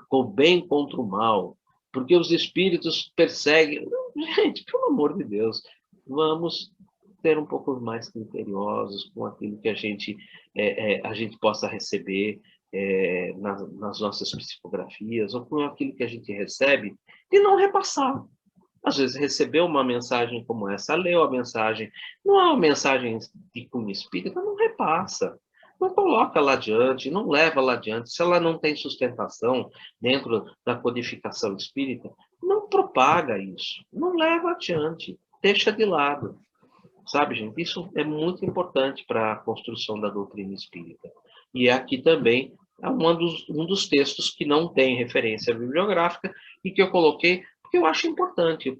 com o bem contra o mal, porque os espíritos perseguem. Gente, pelo amor de Deus, vamos ser um pouco mais criteriosos com aquilo que a gente possa receber nas nossas psicografias, ou com aquilo que a gente recebe, e não repassar. Às vezes recebeu uma mensagem como essa, leu a mensagem, não é uma mensagem de cunho espírita, não repassa. Não coloca lá adiante, não leva lá adiante. Se ela não tem sustentação dentro da codificação espírita, não propaga isso. Não leva adiante. Deixa de lado. Sabe, gente? Isso é muito importante para a construção da doutrina espírita. E aqui também é um dos textos que não tem referência bibliográfica e que eu coloquei Porque eu acho importante,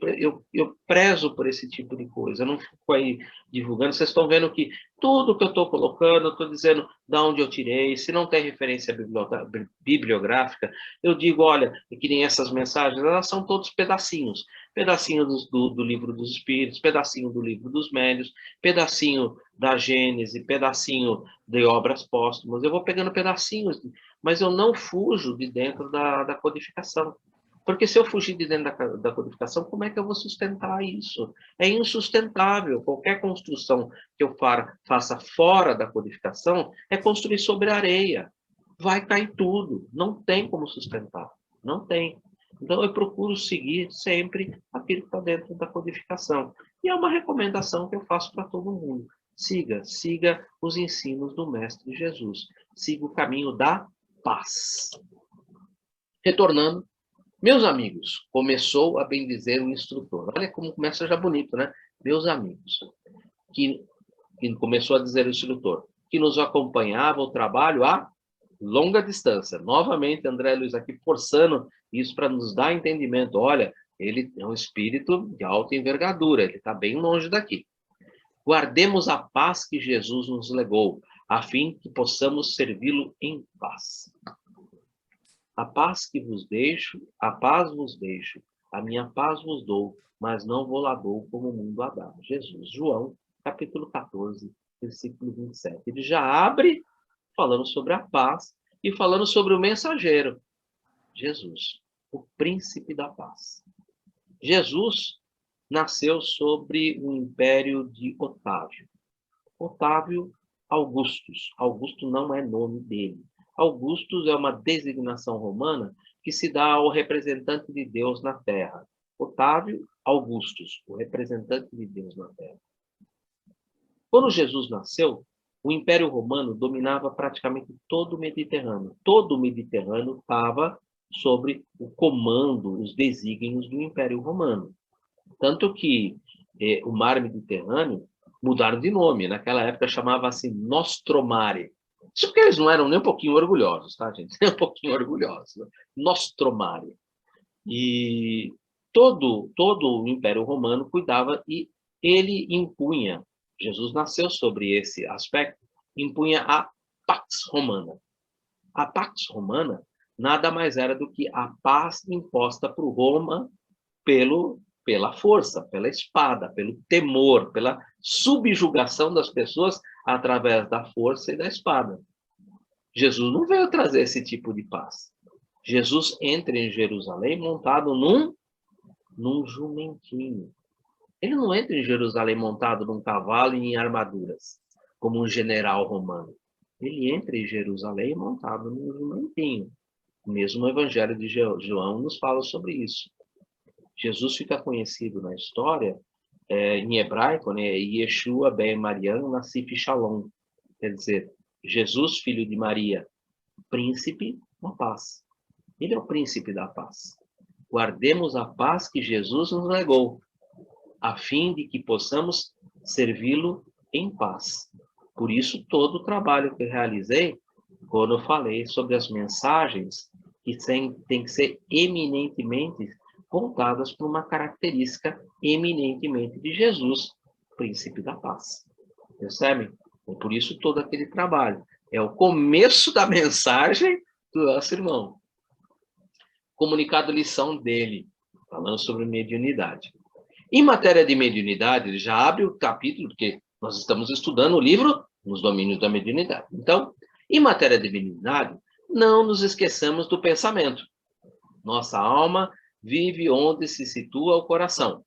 eu prezo por esse tipo de coisa, eu não fico aí divulgando. Vocês estão vendo que tudo que eu estou colocando, eu estou dizendo de onde eu tirei, se não tem referência bibliográfica, eu digo, olha, que nem essas mensagens, elas são todos pedacinhos. Pedacinho do Livro dos Espíritos, pedacinho do Livro dos Médiuns, pedacinho da Gênese, pedacinho de obras póstumas. Eu vou pegando pedacinhos, mas eu não fujo de dentro da codificação. Porque se eu fugir de dentro da codificação, como é que eu vou sustentar isso? É insustentável. Qualquer construção que eu faça fora da codificação é construir sobre areia. Vai cair tudo. Não tem como sustentar. Não tem. Então, eu procuro seguir sempre aquilo que está dentro da codificação. E é uma recomendação que eu faço para todo mundo. Siga os ensinos do Mestre Jesus. Siga o caminho da paz. Retornando, meus amigos, começou a bendizer o instrutor. Olha como começa já bonito, né? Meus amigos, que começou a dizer o instrutor, que nos acompanhava o trabalho a longa distância. Novamente, André Luiz aqui forçando isso para nos dar entendimento. Olha, ele é um espírito de alta envergadura, ele está bem longe daqui. Guardemos a paz que Jesus nos legou, a fim que possamos servi-lo em paz. A paz que vos deixo, a paz vos deixo, a minha paz vos dou, mas não vou lá dou como o mundo a dá. Jesus, João, capítulo 14, versículo 27. Ele já abre falando sobre a paz e falando sobre o mensageiro, Jesus, o príncipe da paz. Jesus nasceu sobre o império de Otávio. Otávio Augustus. Augusto não é nome dele. Augustus é uma designação romana que se dá ao representante de Deus na Terra. Otávio Augustus, o representante de Deus na Terra. Quando Jesus nasceu, o Império Romano dominava praticamente todo o Mediterrâneo. Todo o Mediterrâneo estava sobre o comando, os desígnios do Império Romano. Tanto que o mar Mediterrâneo mudaram de nome. Naquela época chamava-se Nostro Mare. Isso porque eles não eram nem um pouquinho orgulhosos, tá, gente? Nem um pouquinho orgulhosos. Né? Nostro Mare. E todo o Império Romano cuidava e ele impunha, Jesus nasceu sobre esse aspecto, impunha a Pax Romana. A Pax Romana nada mais era do que a paz imposta por Roma pela força, pela espada, pelo temor, pela subjugação das pessoas através da força e da espada. Jesus não veio trazer esse tipo de paz. Jesus entra em Jerusalém montado num jumentinho. Ele não entra em Jerusalém montado num cavalo e em armaduras, como um general romano. Ele entra em Jerusalém montado num jumentinho. Mesmo o Evangelho de João nos fala sobre isso. Jesus fica conhecido na história, em hebraico, né, Yeshua ben Mariam Nassif Shalom. Quer dizer, Jesus, filho de Maria, príncipe da paz. Ele é o príncipe da paz. Guardemos a paz que Jesus nos legou, a fim de que possamos servi-lo em paz. Por isso, todo o trabalho que eu realizei, quando eu falei sobre as mensagens, que tem que ser eminentemente voltadas para uma característica eminentemente de Jesus, príncipe da paz. Percebem? E por isso todo aquele trabalho. É o começo da mensagem do nosso irmão. Comunicado lição dele, falando sobre mediunidade. Em matéria de mediunidade, ele já abre o capítulo, porque nós estamos estudando o livro nos domínios da mediunidade. Então, em matéria de mediunidade, não nos esqueçamos do pensamento. Nossa alma vive onde se situa o coração.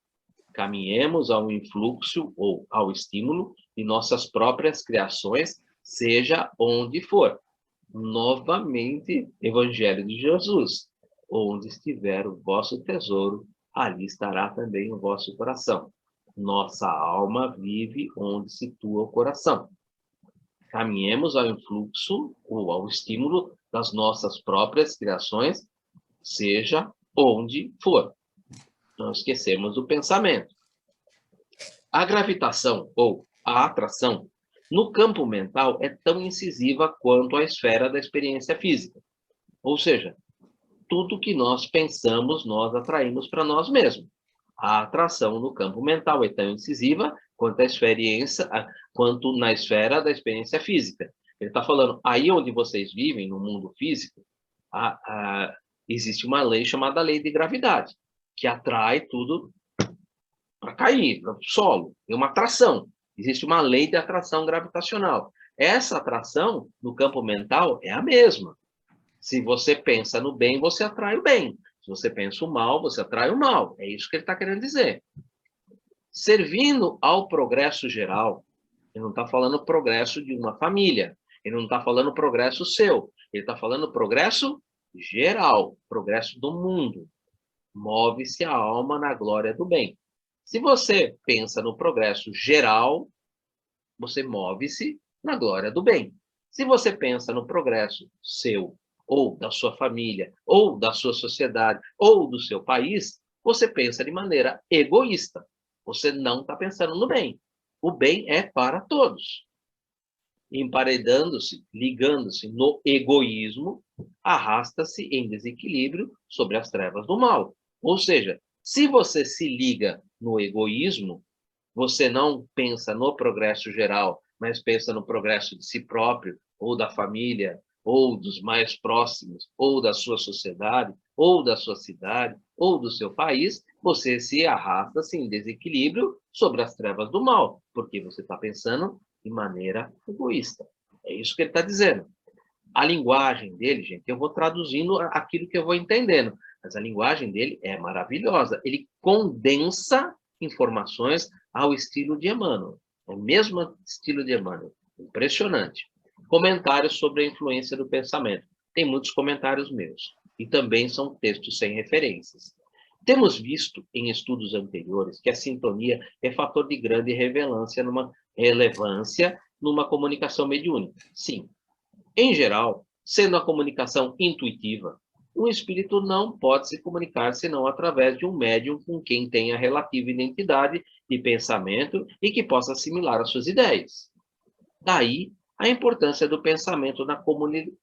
Caminhemos ao influxo ou ao estímulo de nossas próprias criações, seja onde for. Novamente, Evangelho de Jesus. Onde estiver o vosso tesouro, ali estará também o vosso coração. Nossa alma vive onde situa o coração. Caminhemos ao influxo ou ao estímulo das nossas próprias criações, seja onde for. Não esquecemos do pensamento. A gravitação ou a atração no campo mental é tão incisiva quanto a esfera da experiência física. Ou seja, tudo que nós pensamos, nós atraímos para nós mesmos. A atração no campo mental é tão incisiva quanto na esfera da experiência física. Ele está falando, aí onde vocês vivem, no mundo físico, existe uma lei chamada lei de gravidade, que atrai tudo para cair, para o solo. É uma atração. Existe uma lei de atração gravitacional. Essa atração, no campo mental, é a mesma. Se você pensa no bem, você atrai o bem. Se você pensa o mal, você atrai o mal. É isso que ele está querendo dizer. Servindo ao progresso geral, ele não está falando progresso de uma família. Ele não está falando progresso seu. Ele está falando progresso geral, progresso do mundo. Move-se a alma na glória do bem. Se você pensa no progresso geral, você move-se na glória do bem. Se você pensa no progresso seu, ou da sua família, ou da sua sociedade, ou do seu país, você pensa de maneira egoísta. Você não está pensando no bem. O bem é para todos. Emparedando-se, ligando-se no egoísmo, arrasta-se em desequilíbrio sobre as trevas do mal. Ou seja, se você se liga no egoísmo, você não pensa no progresso geral, mas pensa no progresso de si próprio, ou da família, ou dos mais próximos, ou da sua sociedade, ou da sua cidade, ou do seu país, você se arrasta em desequilíbrio sobre as trevas do mal, porque você está pensando de maneira egoísta. É isso que ele está dizendo. A linguagem dele, gente, eu vou traduzindo aquilo que eu vou entendendo, mas a linguagem dele é maravilhosa. Ele condensa informações ao estilo de Emmanuel. É o mesmo estilo de Emmanuel. Impressionante. Comentários sobre a influência do pensamento. Tem muitos comentários meus. E também são textos sem referências. Temos visto em estudos anteriores que a sintonia é fator de grande relevância numa comunicação mediúnica. Sim. Em geral, sendo a comunicação intuitiva, um espírito não pode se comunicar senão através de um médium com quem tenha relativa identidade de pensamento e que possa assimilar as suas ideias. Daí a importância do pensamento na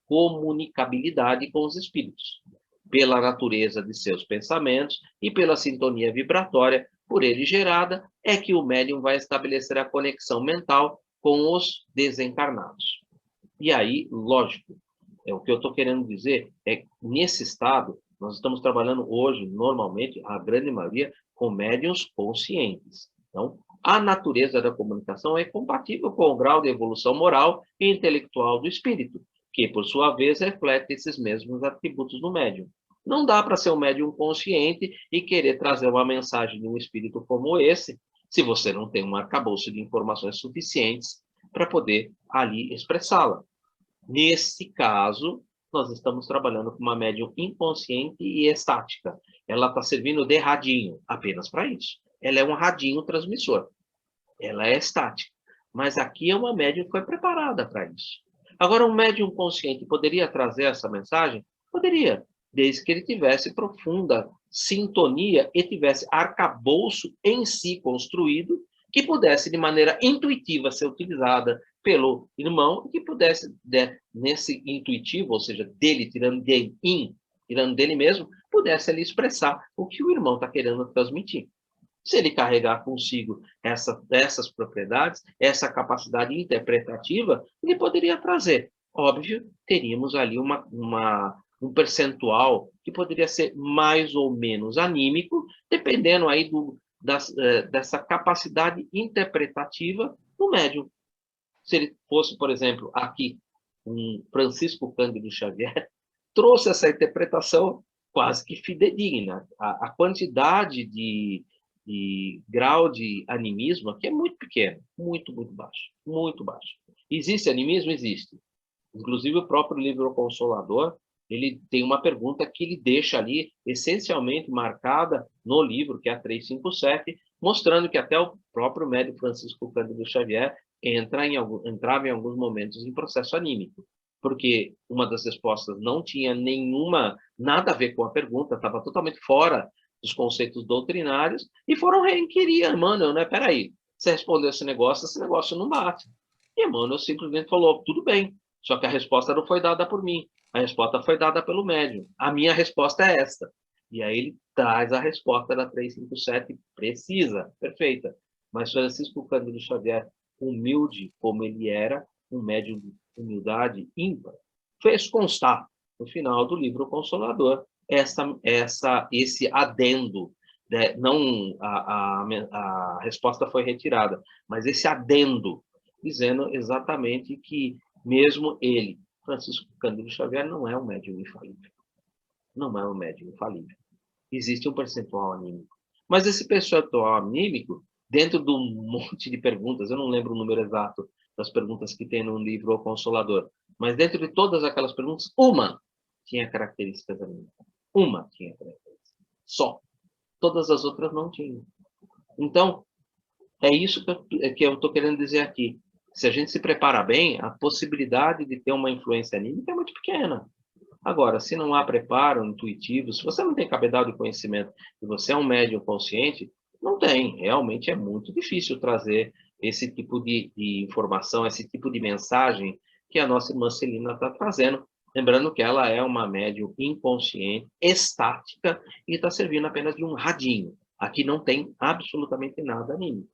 comunicabilidade com os espíritos, pela natureza de seus pensamentos e pela sintonia vibratória por ele gerada, é que o médium vai estabelecer a conexão mental com os desencarnados. E aí, lógico, o que eu estou querendo dizer é que nesse estado, nós estamos trabalhando hoje, normalmente, a grande maioria, com médiuns conscientes. Então, a natureza da comunicação é compatível com o grau de evolução moral e intelectual do espírito, que, por sua vez, reflete esses mesmos atributos no médium. Não dá para ser um médium consciente e querer trazer uma mensagem de um espírito como esse, se você não tem um arcabouço de informações suficientes para poder ali expressá-la. Nesse caso, nós estamos trabalhando com uma médium inconsciente e estática. Ela está servindo de radinho, apenas para isso. Ela é um radinho transmissor. Ela é estática. Mas aqui é uma médium que foi preparada para isso. Agora, um médium consciente poderia trazer essa mensagem? Poderia, desde que ele tivesse profunda sintonia e tivesse arcabouço em si construído, que pudesse, de maneira intuitiva, ser utilizada pelo irmão, e que pudesse, nesse intuitivo, ou seja, dele, tirando dele mesmo, pudesse ali expressar o que o irmão está querendo transmitir. Se ele carregar consigo essas propriedades, essa capacidade interpretativa, ele poderia trazer. Óbvio, teríamos ali um percentual que poderia ser mais ou menos anímico, dependendo aí dessa capacidade interpretativa do médium. Se ele fosse, por exemplo, aqui, um Francisco Cândido Xavier, trouxe essa interpretação quase que fidedigna. A quantidade de grau de animismo aqui é muito pequeno, muito, muito baixo, muito baixo. Existe animismo? Existe. Inclusive, o próprio livro Consolador, ele tem uma pergunta que ele deixa ali, essencialmente marcada no livro, que é a 357, mostrando que até o próprio médium Francisco Cândido Xavier entrava em alguns momentos em processo anímico, porque uma das respostas não tinha nada a ver com a pergunta, estava totalmente fora dos conceitos doutrinários, e foram requerir Emmanuel, né? Peraí, você respondeu esse negócio não bate. E Emmanuel simplesmente falou, tudo bem, Só que a resposta não foi dada por mim. A resposta foi dada pelo médium. A minha resposta é esta. E aí ele traz a resposta da 357 precisa, perfeita. Mas Francisco Cândido Xavier, humilde como ele era, um médium de humildade ímpar, fez constar, no final do livro Consolador, esse adendo, né? Não a resposta foi retirada, mas esse adendo, dizendo exatamente que mesmo ele, Francisco Cândido Xavier, não é um médium infalível. Não é um médium infalível. Existe um percentual anímico. Mas esse percentual anímico, dentro de um monte de perguntas, eu não lembro o número exato das perguntas que tem no livro O Consolador, mas dentro de todas aquelas perguntas, uma tinha características anímicas. Uma tinha características. Só. Todas as outras não tinham. Então, é isso que eu estou querendo dizer aqui. Se a gente se prepara bem, a possibilidade de ter uma influência anímica é muito pequena. Agora, se não há preparo intuitivo, se você não tem capital de conhecimento e você é um médium consciente, não tem. Realmente é muito difícil trazer esse tipo de informação, esse tipo de mensagem que a nossa irmã Celina está trazendo. Lembrando que ela é uma médium inconsciente, estática, e está servindo apenas de um radinho. Aqui não tem absolutamente nada anímico.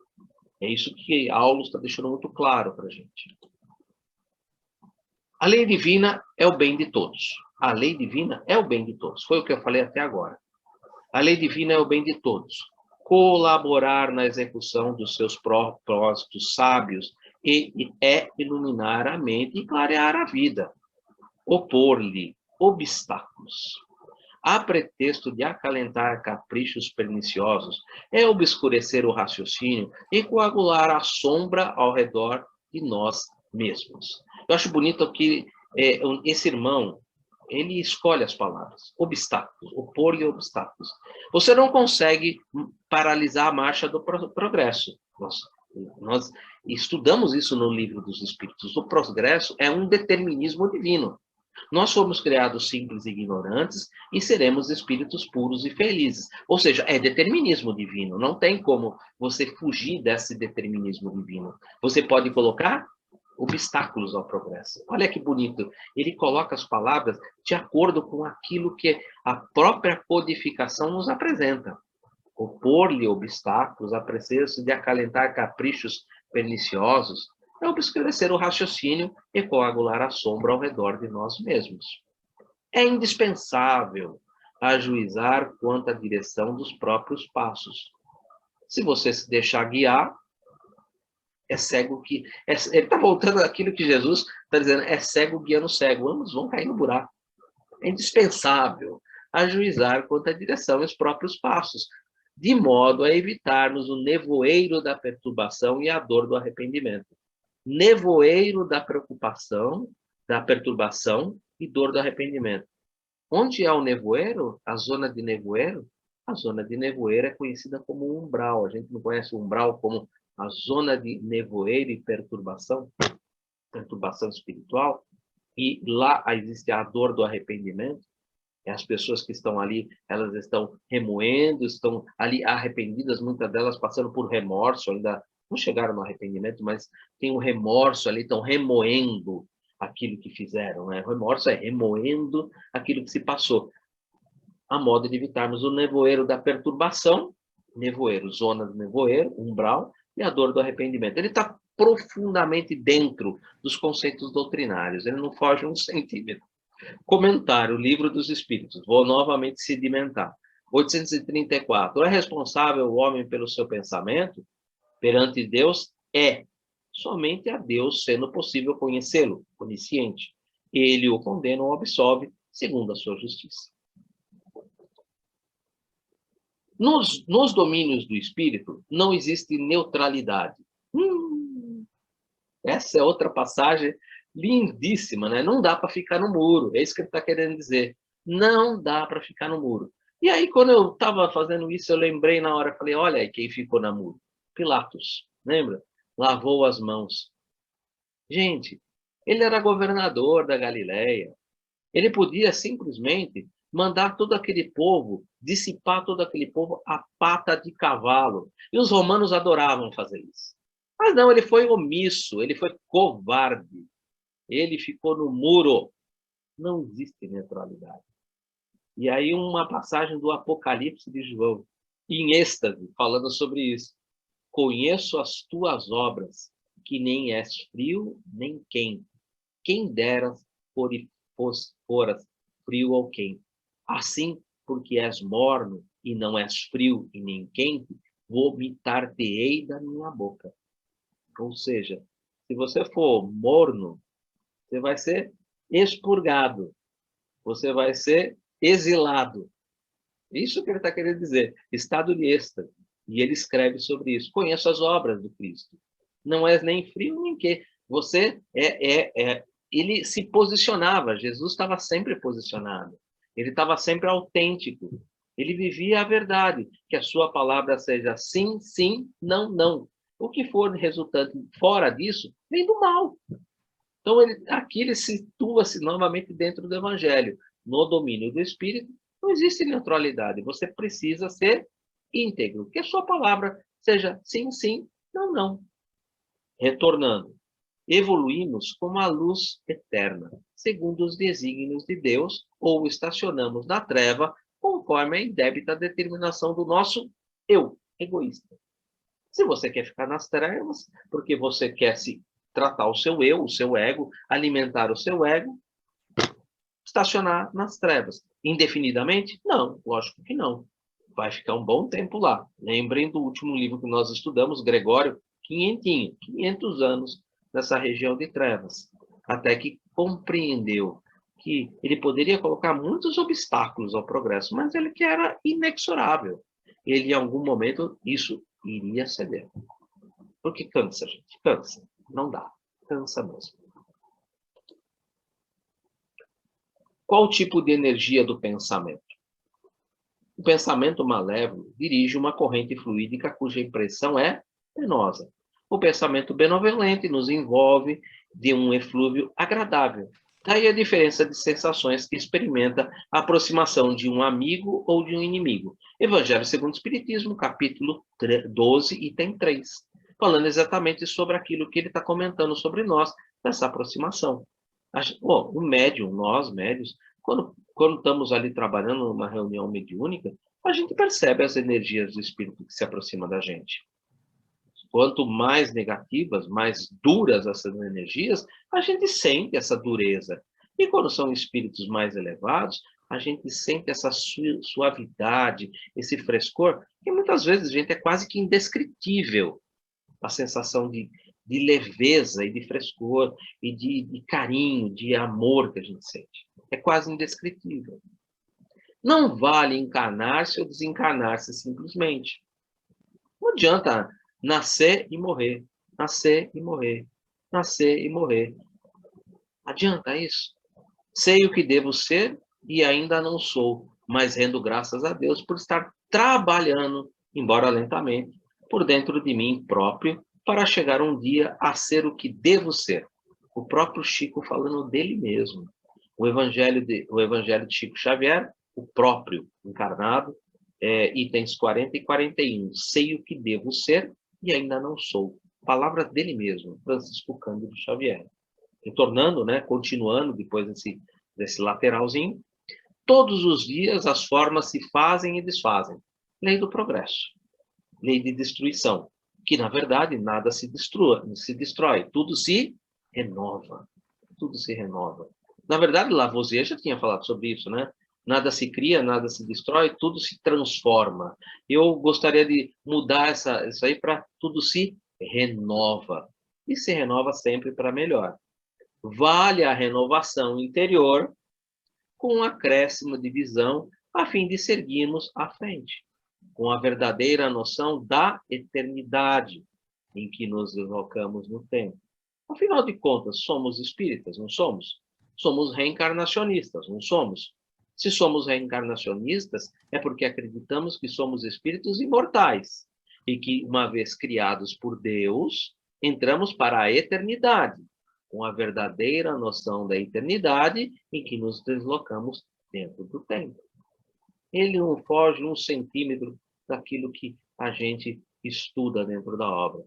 É isso que Aulus está deixando muito claro para a gente. A lei divina é o bem de todos. A lei divina é o bem de todos. Foi o que eu falei até agora. A lei divina é o bem de todos. Colaborar na execução dos seus propósitos sábios é iluminar a mente e clarear a vida. Opor-lhe obstáculos, a pretexto de acalentar caprichos perniciosos, é obscurecer o raciocínio e coagular a sombra ao redor de nós mesmos. Eu acho bonito que esse irmão, ele escolhe as palavras, obstáculos, opor-lhe obstáculos. Você não consegue paralisar a marcha do progresso. Nós estudamos isso no Livro dos Espíritos. O progresso é um determinismo divino. Nós fomos criados simples e ignorantes e seremos espíritos puros e felizes. Ou seja, é determinismo divino. Não tem como você fugir desse determinismo divino. Você pode colocar obstáculos ao progresso. Olha que bonito. Ele coloca as palavras de acordo com aquilo que a própria codificação nos apresenta. Opor-lhe obstáculos, a pretexto de acalentar caprichos perniciosos, é obscurecer o raciocínio e coagular a sombra ao redor de nós mesmos. É indispensável ajuizar quanto à direção dos próprios passos. Se você se deixar guiar, é cego que... ele está voltando àquilo que Jesus está dizendo, é cego guiando cego. Ambos vão cair no buraco. É indispensável ajuizar quanto à direção e os próprios passos, de modo a evitarmos o nevoeiro da perturbação e a dor do arrependimento. Nevoeiro da preocupação, da perturbação e dor do arrependimento. Onde há o nevoeiro, a zona de nevoeiro é conhecida como umbral. A gente não conhece o umbral como a zona de nevoeiro e perturbação espiritual. E lá existe a dor do arrependimento. E as pessoas que estão ali, elas estão remoendo, estão ali arrependidas, muitas delas passando por remorso, ainda não chegaram no arrependimento, mas tem um remorso ali, estão remoendo aquilo que fizeram. Né? O remorso é remoendo aquilo que se passou. A modo de evitarmos o nevoeiro da perturbação, nevoeiro, zona do nevoeiro, umbral, e a dor do arrependimento. Ele está profundamente dentro dos conceitos doutrinários, ele não foge um centímetro. Comentário, Livro dos Espíritos. Vou novamente sedimentar. 834. É responsável o homem pelo seu pensamento? Perante Deus, é. Somente a Deus sendo possível conhecê-lo, onisciente. Ele o condena ou absolve, segundo a sua justiça. Nos domínios do espírito, não existe neutralidade. Essa é outra passagem lindíssima, né? Não dá para ficar no muro. É isso que ele está querendo dizer. Não dá para ficar no muro. E aí, quando eu estava fazendo isso, eu lembrei na hora, falei, olha aí quem ficou no muro. Pilatos, lembra? Lavou as mãos. Gente, ele era governador da Galileia. Ele podia simplesmente mandar todo aquele povo, dissipar todo aquele povo a pata de cavalo. E os romanos adoravam fazer isso. Mas não, ele foi omisso, ele foi covarde. Ele ficou no muro. Não existe neutralidade. E aí uma passagem do Apocalipse de João, em êxtase, falando sobre isso. Conheço as tuas obras, que nem és frio nem quente. Quem deras foras frio ou quente. Assim, porque és morno e não és frio e nem quente, vomitar-te-ei da minha boca. Ou seja, se você for morno, você vai ser expurgado, você vai ser exilado. Isso que ele está querendo dizer, estado de êxtase. E ele escreve sobre isso. Conheço as obras do Cristo. Não és nem frio nem quente. Você ele se posicionava, Jesus estava sempre posicionado. Ele estava sempre autêntico. Ele vivia a verdade, que a sua palavra seja sim, sim, não, não. O que for resultante fora disso, vem do mal. Então, aqui ele situa-se novamente dentro do Evangelho. No domínio do Espírito, não existe neutralidade. Você precisa ser íntegro. Que a sua palavra seja sim, sim, não, não. Retornando. Evoluímos como a luz eterna, segundo os desígnios de Deus, ou estacionamos na treva, conforme a indébita determinação do nosso eu, egoísta. Se você quer ficar nas trevas, porque você quer se tratar o seu eu, o seu ego, alimentar o seu ego, estacionar nas trevas. Indefinidamente? Não, lógico que não. Vai ficar um bom tempo lá. Lembrem do último livro que nós estudamos, Gregório, 500 anos nessa região de trevas, até que compreendeu que ele poderia colocar muitos obstáculos ao progresso, mas ele que era inexorável. Ele, em algum momento, isso iria ceder. Porque cansa, gente, cansa. Não dá, cansa mesmo. Qual o tipo de energia do pensamento? O pensamento malévolo dirige uma corrente fluídica cuja impressão é penosa. O pensamento benevolente nos envolve de um eflúvio agradável. Daí a diferença de sensações que experimenta a aproximação de um amigo ou de um inimigo. Evangelho segundo o Espiritismo, capítulo 12, item 3. Falando exatamente sobre aquilo que ele está comentando sobre nós, dessa aproximação. O médium, nós médios, quando estamos ali trabalhando numa reunião mediúnica, a gente percebe as energias do espírito que se aproxima da gente. Quanto mais negativas, mais duras essas energias, a gente sente essa dureza. E quando são espíritos mais elevados, a gente sente essa suavidade, esse frescor, que muitas vezes, gente, é quase que indescritível. A sensação de leveza e de frescor e de carinho, de amor que a gente sente. É quase indescritível. Não vale encarnar-se ou desencarnar-se simplesmente. Não adianta nascer e morrer, nascer e morrer, nascer e morrer. Adianta isso? Sei o que devo ser e ainda não sou, mas rendo graças a Deus por estar trabalhando, embora lentamente, por dentro de mim próprio, para chegar um dia a ser o que devo ser. O próprio Chico falando dele mesmo. O Evangelho de Chico Xavier, o próprio encarnado, itens 40 e 41. Sei o que devo ser e ainda não sou. Palavras dele mesmo, Francisco Cândido Xavier. Retornando, né, continuando depois desse lateralzinho, todos os dias as formas se fazem e desfazem. Lei do progresso, lei de destruição, que na verdade nada se destrói, tudo se renova, tudo se renova. Na verdade, Lavoisier já tinha falado sobre isso, né? Nada se cria, nada se destrói, tudo se transforma. Eu gostaria de mudar isso aí para tudo se renova. E se renova sempre para melhor. Vale a renovação interior com um acréscimo de visão a fim de seguirmos à frente, com a verdadeira noção da eternidade em que nos deslocamos no tempo. Afinal de contas, somos espíritas, não somos? Somos reencarnacionistas, não somos? Se somos reencarnacionistas, é porque acreditamos que somos espíritos imortais e que, uma vez criados por Deus, entramos para a eternidade, com a verdadeira noção da eternidade em que nos deslocamos dentro do tempo. Ele não foge 1 centímetro daquilo que a gente estuda dentro da obra.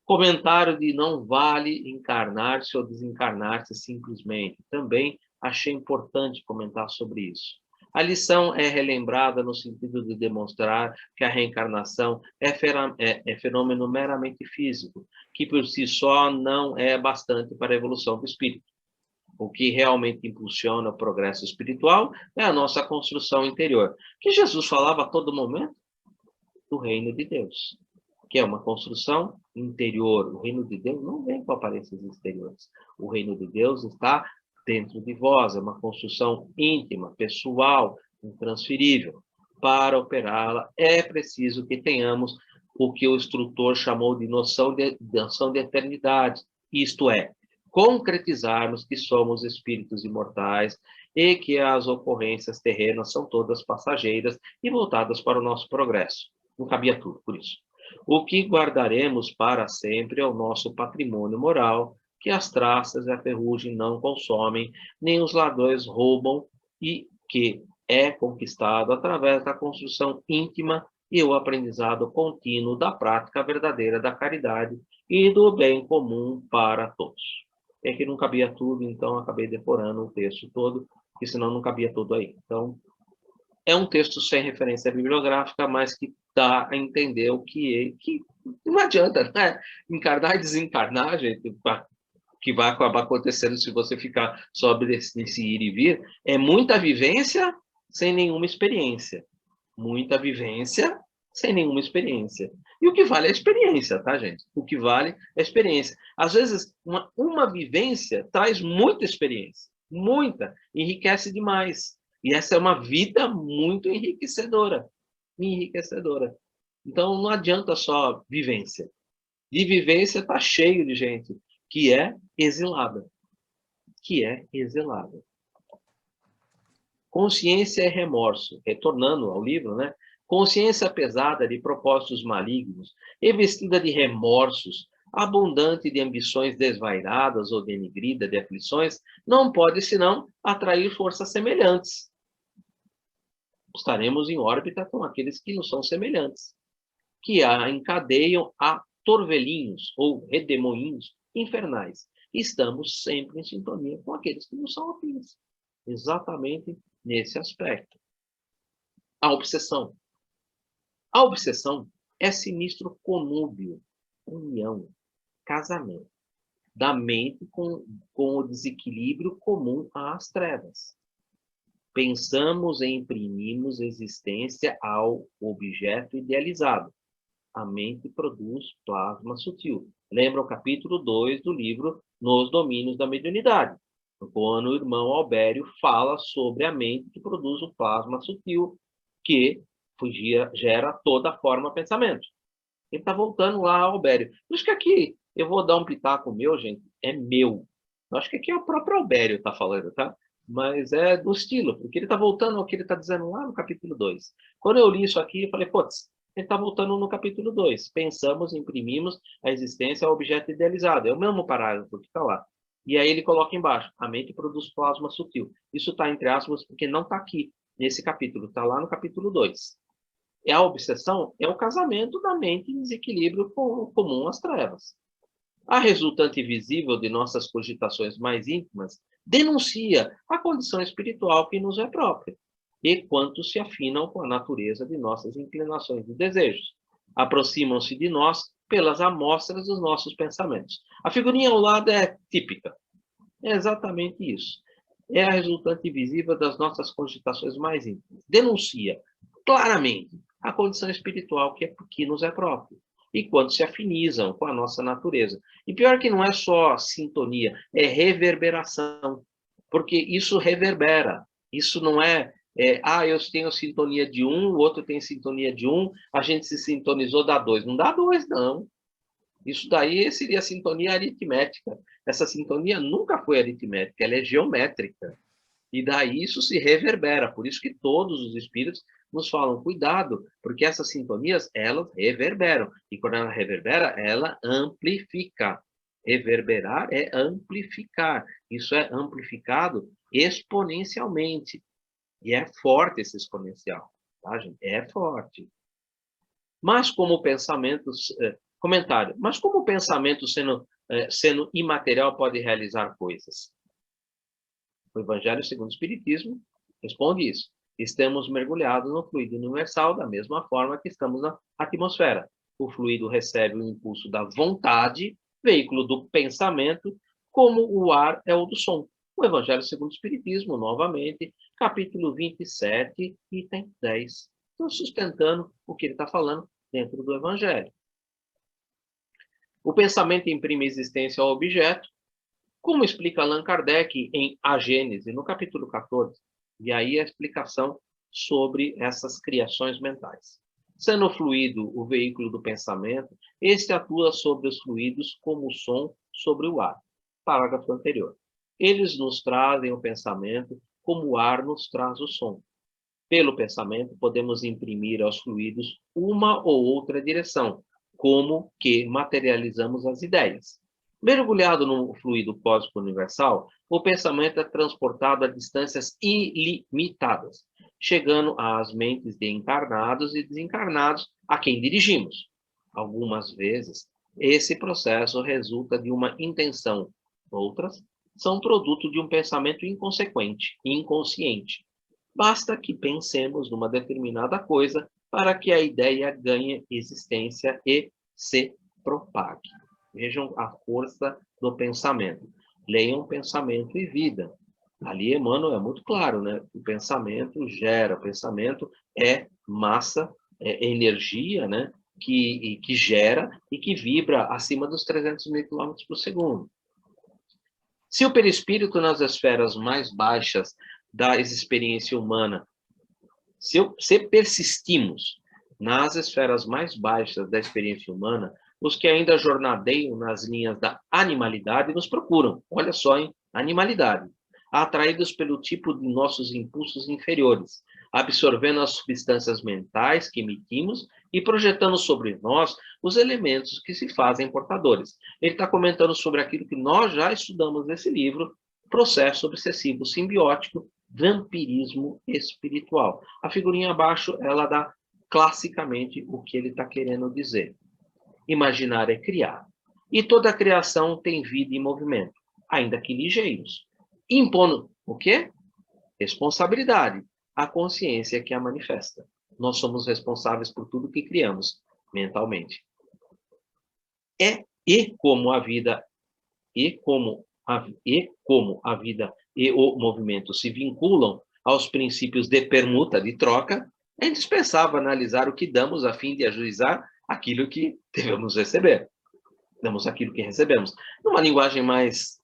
Comentário de não vale encarnar-se ou desencarnar-se simplesmente. Também achei importante comentar sobre isso. A lição é relembrada no sentido de demonstrar que a reencarnação é fenômeno meramente físico, que por si só não é bastante para a evolução do espírito. O que realmente impulsiona o progresso espiritual é a nossa construção interior, que Jesus falava a todo momento do reino de Deus, que é uma construção interior. O reino de Deus não vem com aparências exteriores. O reino de Deus está dentro de vós, é uma construção íntima, pessoal, intransferível. Para operá-la, é preciso que tenhamos o que o instrutor chamou de noção de eternidade, isto é, concretizarmos que somos espíritos imortais e que as ocorrências terrenas são todas passageiras e voltadas para o nosso progresso. Não cabia tudo, por isso. O que guardaremos para sempre é o nosso patrimônio moral, que as traças e a ferrugem não consomem, nem os ladrões roubam, e que é conquistado através da construção íntima e o aprendizado contínuo da prática verdadeira da caridade e do bem comum para todos. É que não cabia tudo, então acabei decorando o texto todo, porque senão não cabia tudo aí. Então, é um texto sem referência bibliográfica, mas que dá a entender o que não adianta, né? Encarnar e desencarnar, gente, que vai acabar acontecendo se você ficar só nesse ir e vir, é muita vivência sem nenhuma experiência. Muita vivência sem nenhuma experiência. E o que vale é a experiência, tá, gente? O que vale é a experiência. Às vezes, uma vivência traz muita experiência. Muita. Enriquece demais. E essa é uma vida muito enriquecedora. Enriquecedora. Então, não adianta só vivência. De vivência está cheio de gente que é exilada. Que é exilada. Consciência e remorso. Retornando ao livro, né? Consciência pesada de propósitos malignos, revestida de remorsos, abundante de ambições desvairadas ou denegrida de aflições, não pode senão atrair forças semelhantes. Estaremos em órbita com aqueles que nos são semelhantes, que a encadeiam a torvelinhos ou redemoinhos infernais. Estamos sempre em sintonia com aqueles que nos são afins. Exatamente nesse aspecto. A obsessão. A obsessão é sinistro conúbio, união, casamento, da mente com o desequilíbrio comum às trevas. Pensamos e imprimimos existência ao objeto idealizado. A mente produz plasma sutil. Lembra o capítulo 2 do livro Nos Domínios da Mediunidade, quando o irmão Albério fala sobre a mente que produz o plasma sutil, que gera toda a forma pensamento. Ele está voltando lá, Albério. Por isso que aqui, eu vou dar um pitaco meu, gente, é meu. Eu acho que aqui é o próprio Albério está falando, tá? Mas é do estilo, porque ele está voltando ao que ele está dizendo lá no capítulo 2. Quando eu li isso aqui, eu falei, putz, ele está voltando no capítulo 2. Pensamos, imprimimos a existência ao objeto idealizado. É o mesmo parágrafo que está lá. E aí ele coloca embaixo, a mente produz plasma sutil. Isso está entre aspas, porque não está aqui, nesse capítulo. Está lá no capítulo 2. É a obsessão, é o casamento da mente em desequilíbrio comum às trevas. A resultante visível de nossas cogitações mais íntimas denuncia a condição espiritual que nos é própria e quanto se afinam com a natureza de nossas inclinações e desejos. Aproximam-se de nós pelas amostras dos nossos pensamentos. A figurinha ao lado é típica. É exatamente isso. É a resultante visível das nossas cogitações mais íntimas. Denuncia claramente a condição espiritual que nos é própria e quanto se afinizam com a nossa natureza. E pior que não é só sintonia, é reverberação, porque isso reverbera. Isso não eu tenho sintonia de um, o outro tem sintonia de um, a gente se sintonizou, dá dois. Não dá dois, não. Isso daí seria sintonia aritmética. Essa sintonia nunca foi aritmética, ela é geométrica. E daí isso se reverbera. Por isso que todos os espíritos nos falam, cuidado, porque essas sintonias, elas reverberam. E quando ela reverbera, ela amplifica. Reverberar é amplificar. Isso é amplificado exponencialmente. E é forte esse exponencial. Tá, gente? É forte. Mas como pensamentos Comentário. Mas como o pensamento, sendo imaterial, pode realizar coisas? O Evangelho segundo o Espiritismo responde isso. Estamos mergulhados no fluido universal da mesma forma que estamos na atmosfera. O fluido recebe o impulso da vontade, veículo do pensamento, como o ar é o do som. O Evangelho segundo o Espiritismo, novamente, capítulo 27, item 10. Estou sustentando o que ele está falando dentro do Evangelho. O pensamento imprime existência ao objeto, como explica Allan Kardec em A Gênese, no capítulo 14. E aí a explicação sobre essas criações mentais. Sendo o fluido o veículo do pensamento, este atua sobre os fluidos como o som sobre o ar. Parágrafo anterior. Eles nos trazem o pensamento como o ar nos traz o som. Pelo pensamento, podemos imprimir aos fluidos uma ou outra direção, como que materializamos as ideias. Mergulhado no fluido cósmico universal, o pensamento é transportado a distâncias ilimitadas, chegando às mentes de encarnados e desencarnados a quem dirigimos. Algumas vezes, esse processo resulta de uma intenção, outras são produto de um pensamento inconsequente, inconsciente. Basta que pensemos numa determinada coisa para que a ideia ganhe existência e se propague. Vejam a força do pensamento. Leiam Pensamento e Vida. Ali Emmanuel é muito claro, né? O pensamento gera, o pensamento é massa, é energia, né? Que gera e que vibra acima dos 300 mil quilômetros por segundo. Se o perispírito nas esferas mais baixas da experiência humana, se persistimos nas esferas mais baixas da experiência humana, os que ainda jornadeiam nas linhas da animalidade nos procuram. Olha só, hein? Animalidade. Atraídos pelo tipo de nossos impulsos inferiores, absorvendo as substâncias mentais que emitimos e projetando sobre nós os elementos que se fazem portadores. Ele está comentando sobre aquilo que nós já estudamos nesse livro, Processo Obsessivo Simbiótico, Vampirismo Espiritual. A figurinha abaixo, ela dá classicamente o que ele está querendo dizer. Imaginar é criar. E toda criação tem vida e movimento, ainda que ligeiros. Impondo o quê? Responsabilidade. A consciência que a manifesta. Nós somos responsáveis por tudo que criamos mentalmente. E como a vida e como a vida e o movimento se vinculam aos princípios de permuta, de troca, é indispensável analisar o que damos a fim de ajuizar aquilo que devemos receber. Damos aquilo que recebemos. Numa linguagem mais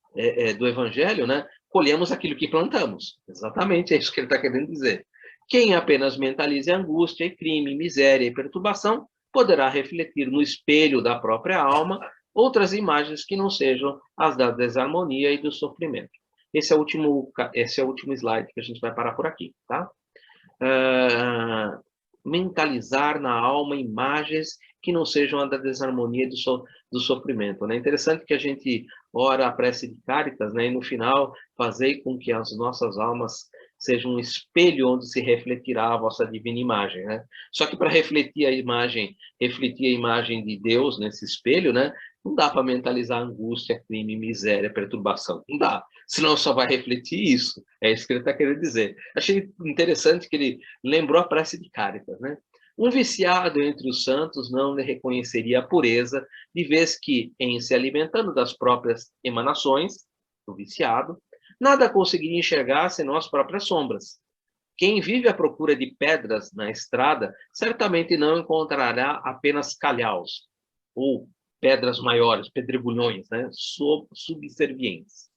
do Evangelho, né? Colhemos aquilo que plantamos. Exatamente, é isso que ele está querendo dizer. Quem apenas mentalize angústia, crime, miséria e perturbação, poderá refletir no espelho da própria alma outras imagens que não sejam as da desarmonia e do sofrimento. Esse é o último slide que a gente vai parar por aqui, tá? Mentalizar na alma imagens que não sejam a da desarmonia e do sofrimento. É interessante que a gente ora a prece de Cáritas, né, e no final fazer com que as nossas almas sejam um espelho onde se refletirá a vossa divina imagem. Né? Só que para refletir a imagem de Deus nesse espelho, né, não dá para mentalizar angústia, crime, miséria, perturbação. Não dá. Senão só vai refletir isso. É isso que ele está querendo dizer. Achei interessante que ele lembrou a prece de Cáritas, né? Um viciado entre os santos não lhe reconheceria a pureza, de vez que, em se alimentando das próprias emanações do viciado, nada conseguiria enxergar senão as próprias sombras. Quem vive à procura de pedras na estrada, certamente não encontrará apenas calhaus, ou pedras maiores, pedregulhões, né? Subservientes.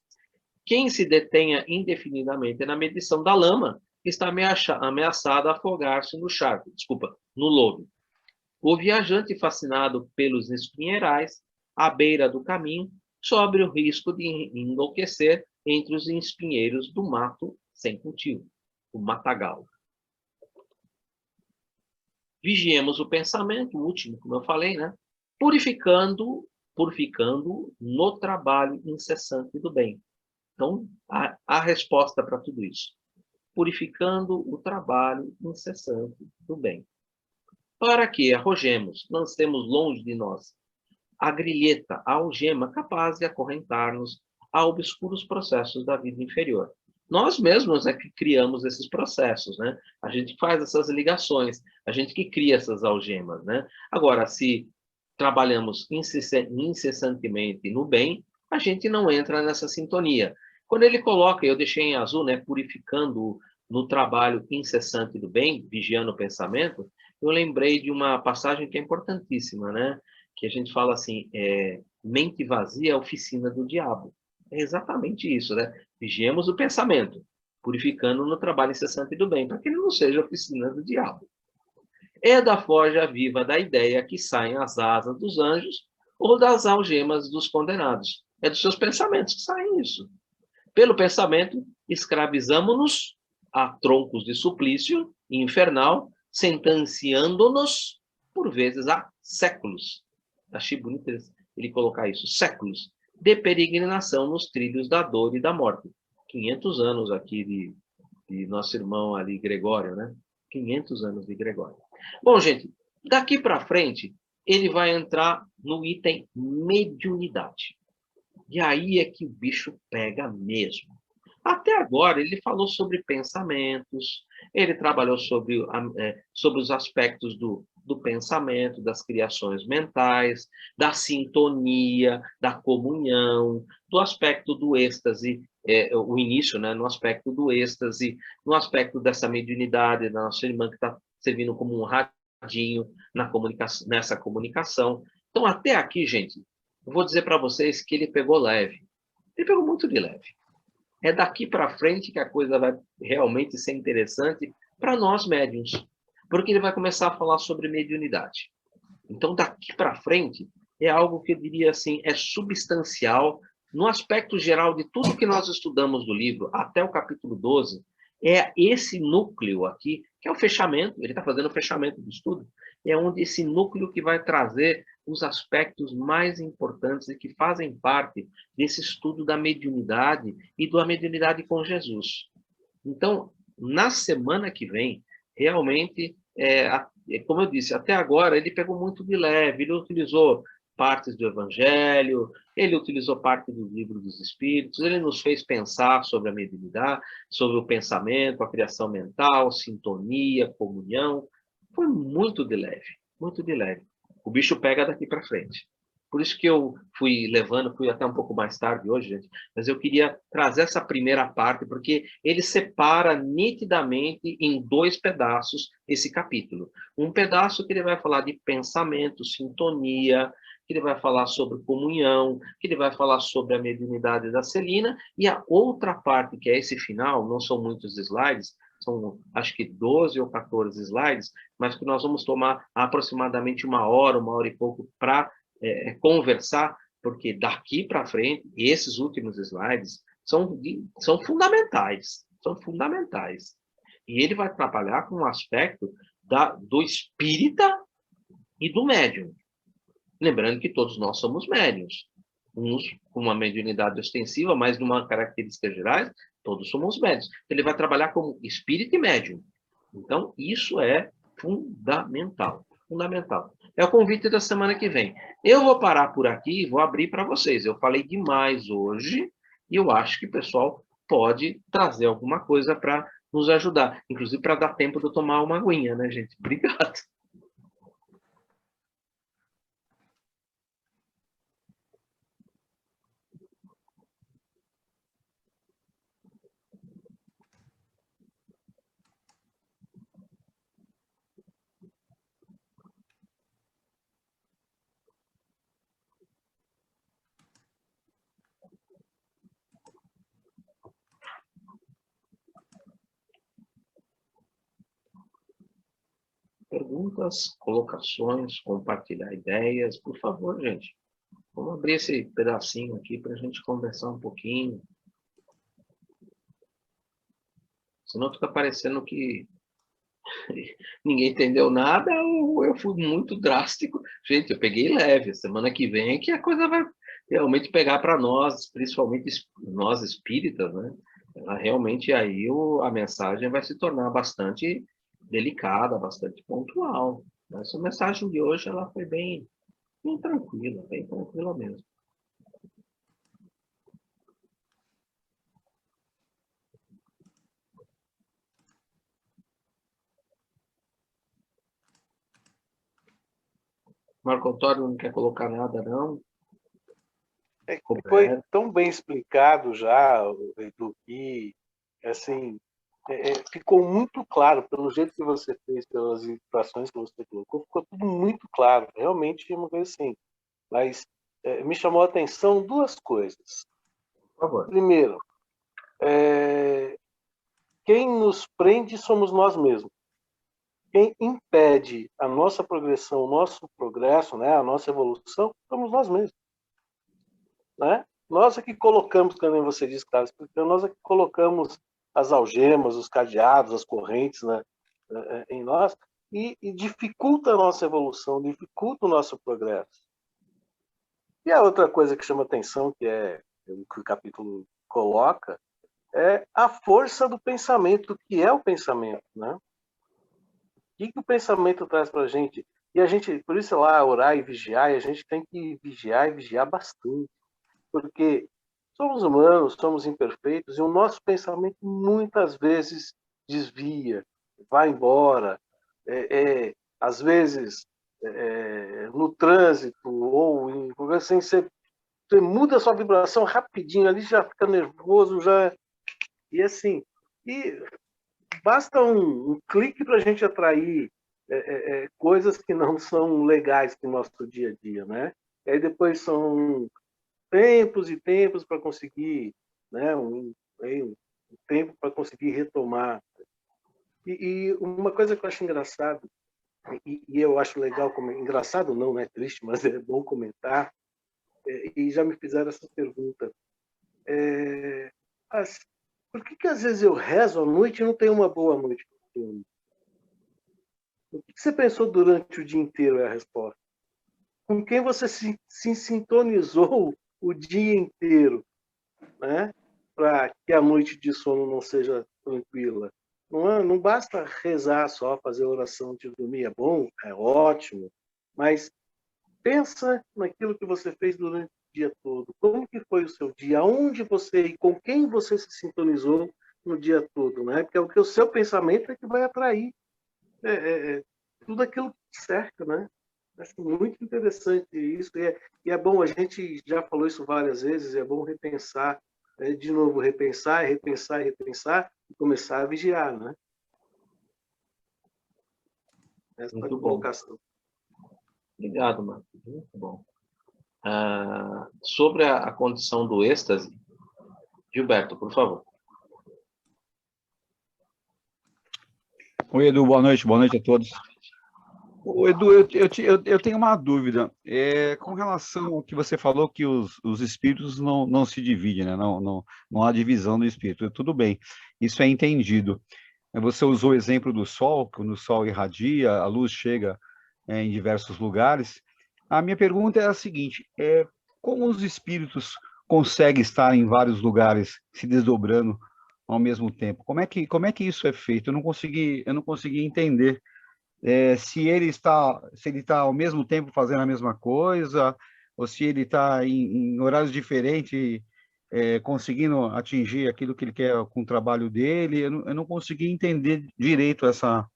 Quem se detenha indefinidamente na medição da lama está ameaçado a afogar-se no lodo. O viajante fascinado pelos espinheirais, à beira do caminho, sobe o risco de enlouquecer entre os espinheiros do mato sem cultivo, o matagal. Vigiemos o pensamento, o último, como eu falei, né? Purificando no trabalho incessante do bem. Então, a resposta para tudo isso. Purificando o trabalho incessante do bem. Para que arrojemos, lancemos longe de nós a grilheta, a algema capaz de acorrentar-nos a obscuros processos da vida inferior. Nós mesmos é que criamos esses processos, né? A gente faz essas ligações, a gente que cria essas algemas, né? Agora, se trabalhamos incessantemente no bem, a gente não entra nessa sintonia. Quando ele coloca, eu deixei em azul, né, purificando no trabalho incessante do bem, vigiando o pensamento, eu lembrei de uma passagem que é importantíssima, né? Que a gente fala assim, mente vazia é a oficina do diabo. É exatamente isso, né? Vigiemos o pensamento, purificando no trabalho incessante do bem, para que ele não seja a oficina do diabo. É da forja viva da ideia que saem as asas dos anjos ou das algemas dos condenados. É dos seus pensamentos que saem isso. Pelo pensamento, escravizamo-nos a troncos de suplício infernal, sentenciando-nos, por vezes, a séculos. Achei bonito ele colocar isso, séculos, de peregrinação nos trilhos da dor e da morte. 500 anos aqui de nosso irmão ali, Gregório, né? 500 anos de Gregório. Bom, gente, daqui para frente, ele vai entrar no item mediunidade. E aí é que o bicho pega mesmo. Até agora, ele falou sobre pensamentos, ele trabalhou sobre os aspectos do pensamento, das criações mentais, da sintonia, da comunhão, do aspecto do êxtase, o início, né, no aspecto do êxtase, no aspecto dessa mediunidade da nossa irmã que está servindo como um radinho nessa comunicação. Então, até aqui, gente, eu vou dizer para vocês que ele pegou leve. Ele pegou muito de leve. É daqui para frente que a coisa vai realmente ser interessante para nós médiuns, porque ele vai começar a falar sobre mediunidade. Então, daqui para frente, é algo que eu diria assim, é substancial, no aspecto geral de tudo que nós estudamos do livro, até o capítulo 12, é esse núcleo aqui, que é o fechamento, ele está fazendo o fechamento do estudo, é onde esse núcleo que vai trazer os aspectos mais importantes e que fazem parte desse estudo da mediunidade e da mediunidade com Jesus. Então, na semana que vem, realmente, como eu disse, até agora ele pegou muito de leve, ele utilizou partes do Evangelho, ele utilizou parte do Livro dos Espíritos, ele nos fez pensar sobre a mediunidade, sobre o pensamento, a criação mental, sintonia, comunhão. Foi muito de leve, muito de leve. O bicho pega daqui para frente. Por isso que eu fui até um pouco mais tarde hoje, gente, mas eu queria trazer essa primeira parte, porque ele separa nitidamente em dois pedaços esse capítulo. Um pedaço que ele vai falar de pensamento, sintonia, que ele vai falar sobre comunhão, que ele vai falar sobre a mediunidade da Celina, e a outra parte, que é esse final, não são muitos slides, são acho que 12 ou 14 slides, mas que nós vamos tomar aproximadamente uma hora e pouco para conversar, porque daqui para frente, esses últimos slides são fundamentais, são fundamentais. E ele vai trabalhar com o aspecto do espírita e do médium. Lembrando que todos nós somos médiuns. Uns com uma mediunidade ostensiva, mas de uma característica gerais, todos somos médiuns. Ele vai trabalhar como espírito e médium. Então, isso é fundamental. Fundamental. É o convite da semana que vem. Eu vou parar por aqui e vou abrir para vocês. Eu falei demais hoje e eu acho que o pessoal pode trazer alguma coisa para nos ajudar. Inclusive para dar tempo de eu tomar uma aguinha, né, gente? Obrigado. Perguntas, colocações, compartilhar ideias, por favor, gente. Vamos abrir esse pedacinho aqui para a gente conversar um pouquinho. Senão fica parecendo que ninguém entendeu nada ou eu fui muito drástico. Gente, eu peguei leve. Semana que vem é que a coisa vai realmente pegar para nós, principalmente nós espíritas, né? Realmente aí a mensagem vai se tornar bastante delicada, bastante pontual. Essa mensagem de hoje ela foi bem bem tranquila mesmo. Marco Antônio não quer colocar nada, não? Foi tão bem explicado já, Edu, que assim, ficou muito claro, pelo jeito que você fez, pelas ilustrações que você colocou, ficou tudo muito claro. Realmente é uma coisa assim. Mas me chamou a atenção duas coisas. Por favor. Primeiro, quem nos prende somos nós mesmos. Quem impede a nossa progressão, o nosso progresso, né, a nossa evolução, somos nós mesmos. Né? Nós é que colocamos, como você disse, cara, nós é que colocamos as algemas, os cadeados, as correntes, né, em nós e dificulta a nossa evolução, dificulta o nosso progresso. E a outra coisa que chama atenção, que é o que o capítulo coloca, é a força do pensamento, o que é o pensamento, né? O que o pensamento traz para a gente? E a gente, por isso lá, orar e vigiar, e a gente tem que vigiar e vigiar bastante. Porque somos humanos, somos imperfeitos, e o nosso pensamento muitas vezes desvia, vai embora. Às vezes, no trânsito, ou em assim, você muda a sua vibração rapidinho, ali já fica nervoso, já... E assim, basta um clique para a gente atrair coisas que não são legais no nosso dia a dia, né? E aí depois são tempos e tempos para conseguir, né, um tempo para conseguir retomar. E uma coisa que eu acho engraçado, e eu acho legal, engraçado não, né, triste, mas é bom comentar, e já me fizeram essa pergunta. Por que às vezes eu rezo à noite e não tenho uma boa noite? O que você pensou durante o dia inteiro é a resposta. Com quem você se sintonizou o dia inteiro, né? Para que a noite de sono não seja tranquila. Não basta rezar só, fazer oração antes de dormir. É bom, é ótimo, mas pensa naquilo que você fez durante o dia todo. Como que foi o seu dia? Aonde você e com quem você se sintonizou no dia todo, né? Porque o seu pensamento é que vai atrair tudo aquilo que cerca, né? Acho muito interessante isso, e é bom, a gente já falou isso várias vezes, é bom repensar, de novo, repensar, repensar, repensar, e começar a vigiar, né? Essa Muito colocação. Bom. Obrigado, Marcos. Muito bom. Sobre a condição do êxtase, Gilberto, por favor. Oi, Edu, boa noite a todos. Ô, Edu, eu tenho uma dúvida. Com relação ao que você falou, que os espíritos não se dividem, né? Não há divisão do espírito. Tudo bem, isso é entendido. Você usou o exemplo do Sol, quando o Sol irradia, a luz chega em diversos lugares. A minha pergunta é a seguinte: como os espíritos conseguem estar em vários lugares, se desdobrando ao mesmo tempo? Como é que isso é feito? Eu não consegui entender. Se ele está ao mesmo tempo fazendo a mesma coisa, ou se ele está em horários diferentes, conseguindo atingir aquilo que ele quer com o trabalho dele. Eu não consegui entender direito essa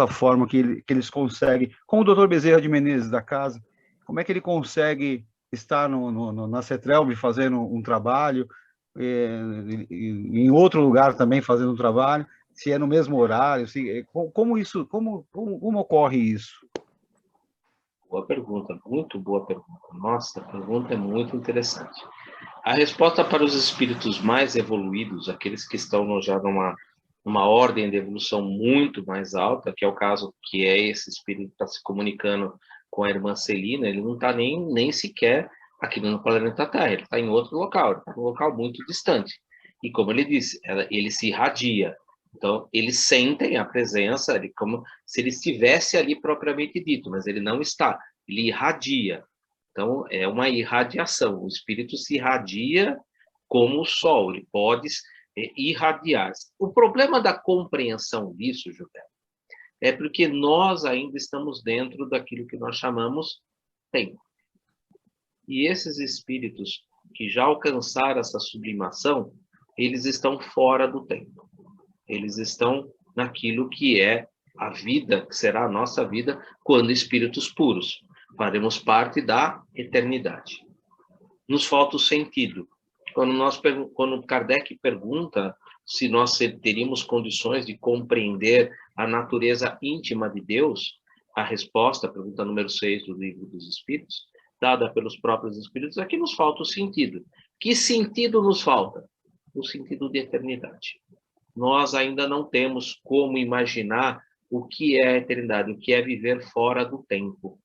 forma que eles conseguem. Como o doutor Bezerra de Menezes da casa, como é que ele consegue estar na CETRELB fazendo um trabalho, em outro lugar também fazendo um trabalho, se é no mesmo horário, como ocorre isso? Boa pergunta, muito boa pergunta. Nossa, a pergunta é muito interessante. A resposta para os espíritos mais evoluídos, aqueles que estão já numa ordem de evolução muito mais alta, que é o caso que é esse espírito que está se comunicando com a irmã Celina, ele não está nem sequer aqui no planeta Terra, ele está em outro local, ele está em um local muito distante. E como ele disse, ele se irradia. Então, eles sentem a presença, como se ele estivesse ali propriamente dito, mas ele não está, ele irradia. Então, é uma irradiação. O espírito se irradia como o sol, ele pode irradiar. O problema da compreensão disso, Gilberto, é porque nós ainda estamos dentro daquilo que nós chamamos tempo. E esses espíritos que já alcançaram essa sublimação, eles estão fora do tempo. Eles estão naquilo que é a vida, que será a nossa vida, quando espíritos puros. Faremos parte da eternidade. Nos falta o sentido. Quando Kardec pergunta se nós teríamos condições de compreender a natureza íntima de Deus, a resposta, pergunta número 6 do Livro dos Espíritos, dada pelos próprios Espíritos, é que nos falta o sentido. Que sentido nos falta? O sentido de eternidade. Nós ainda não temos como imaginar o que é a eternidade, o que é viver fora do tempo.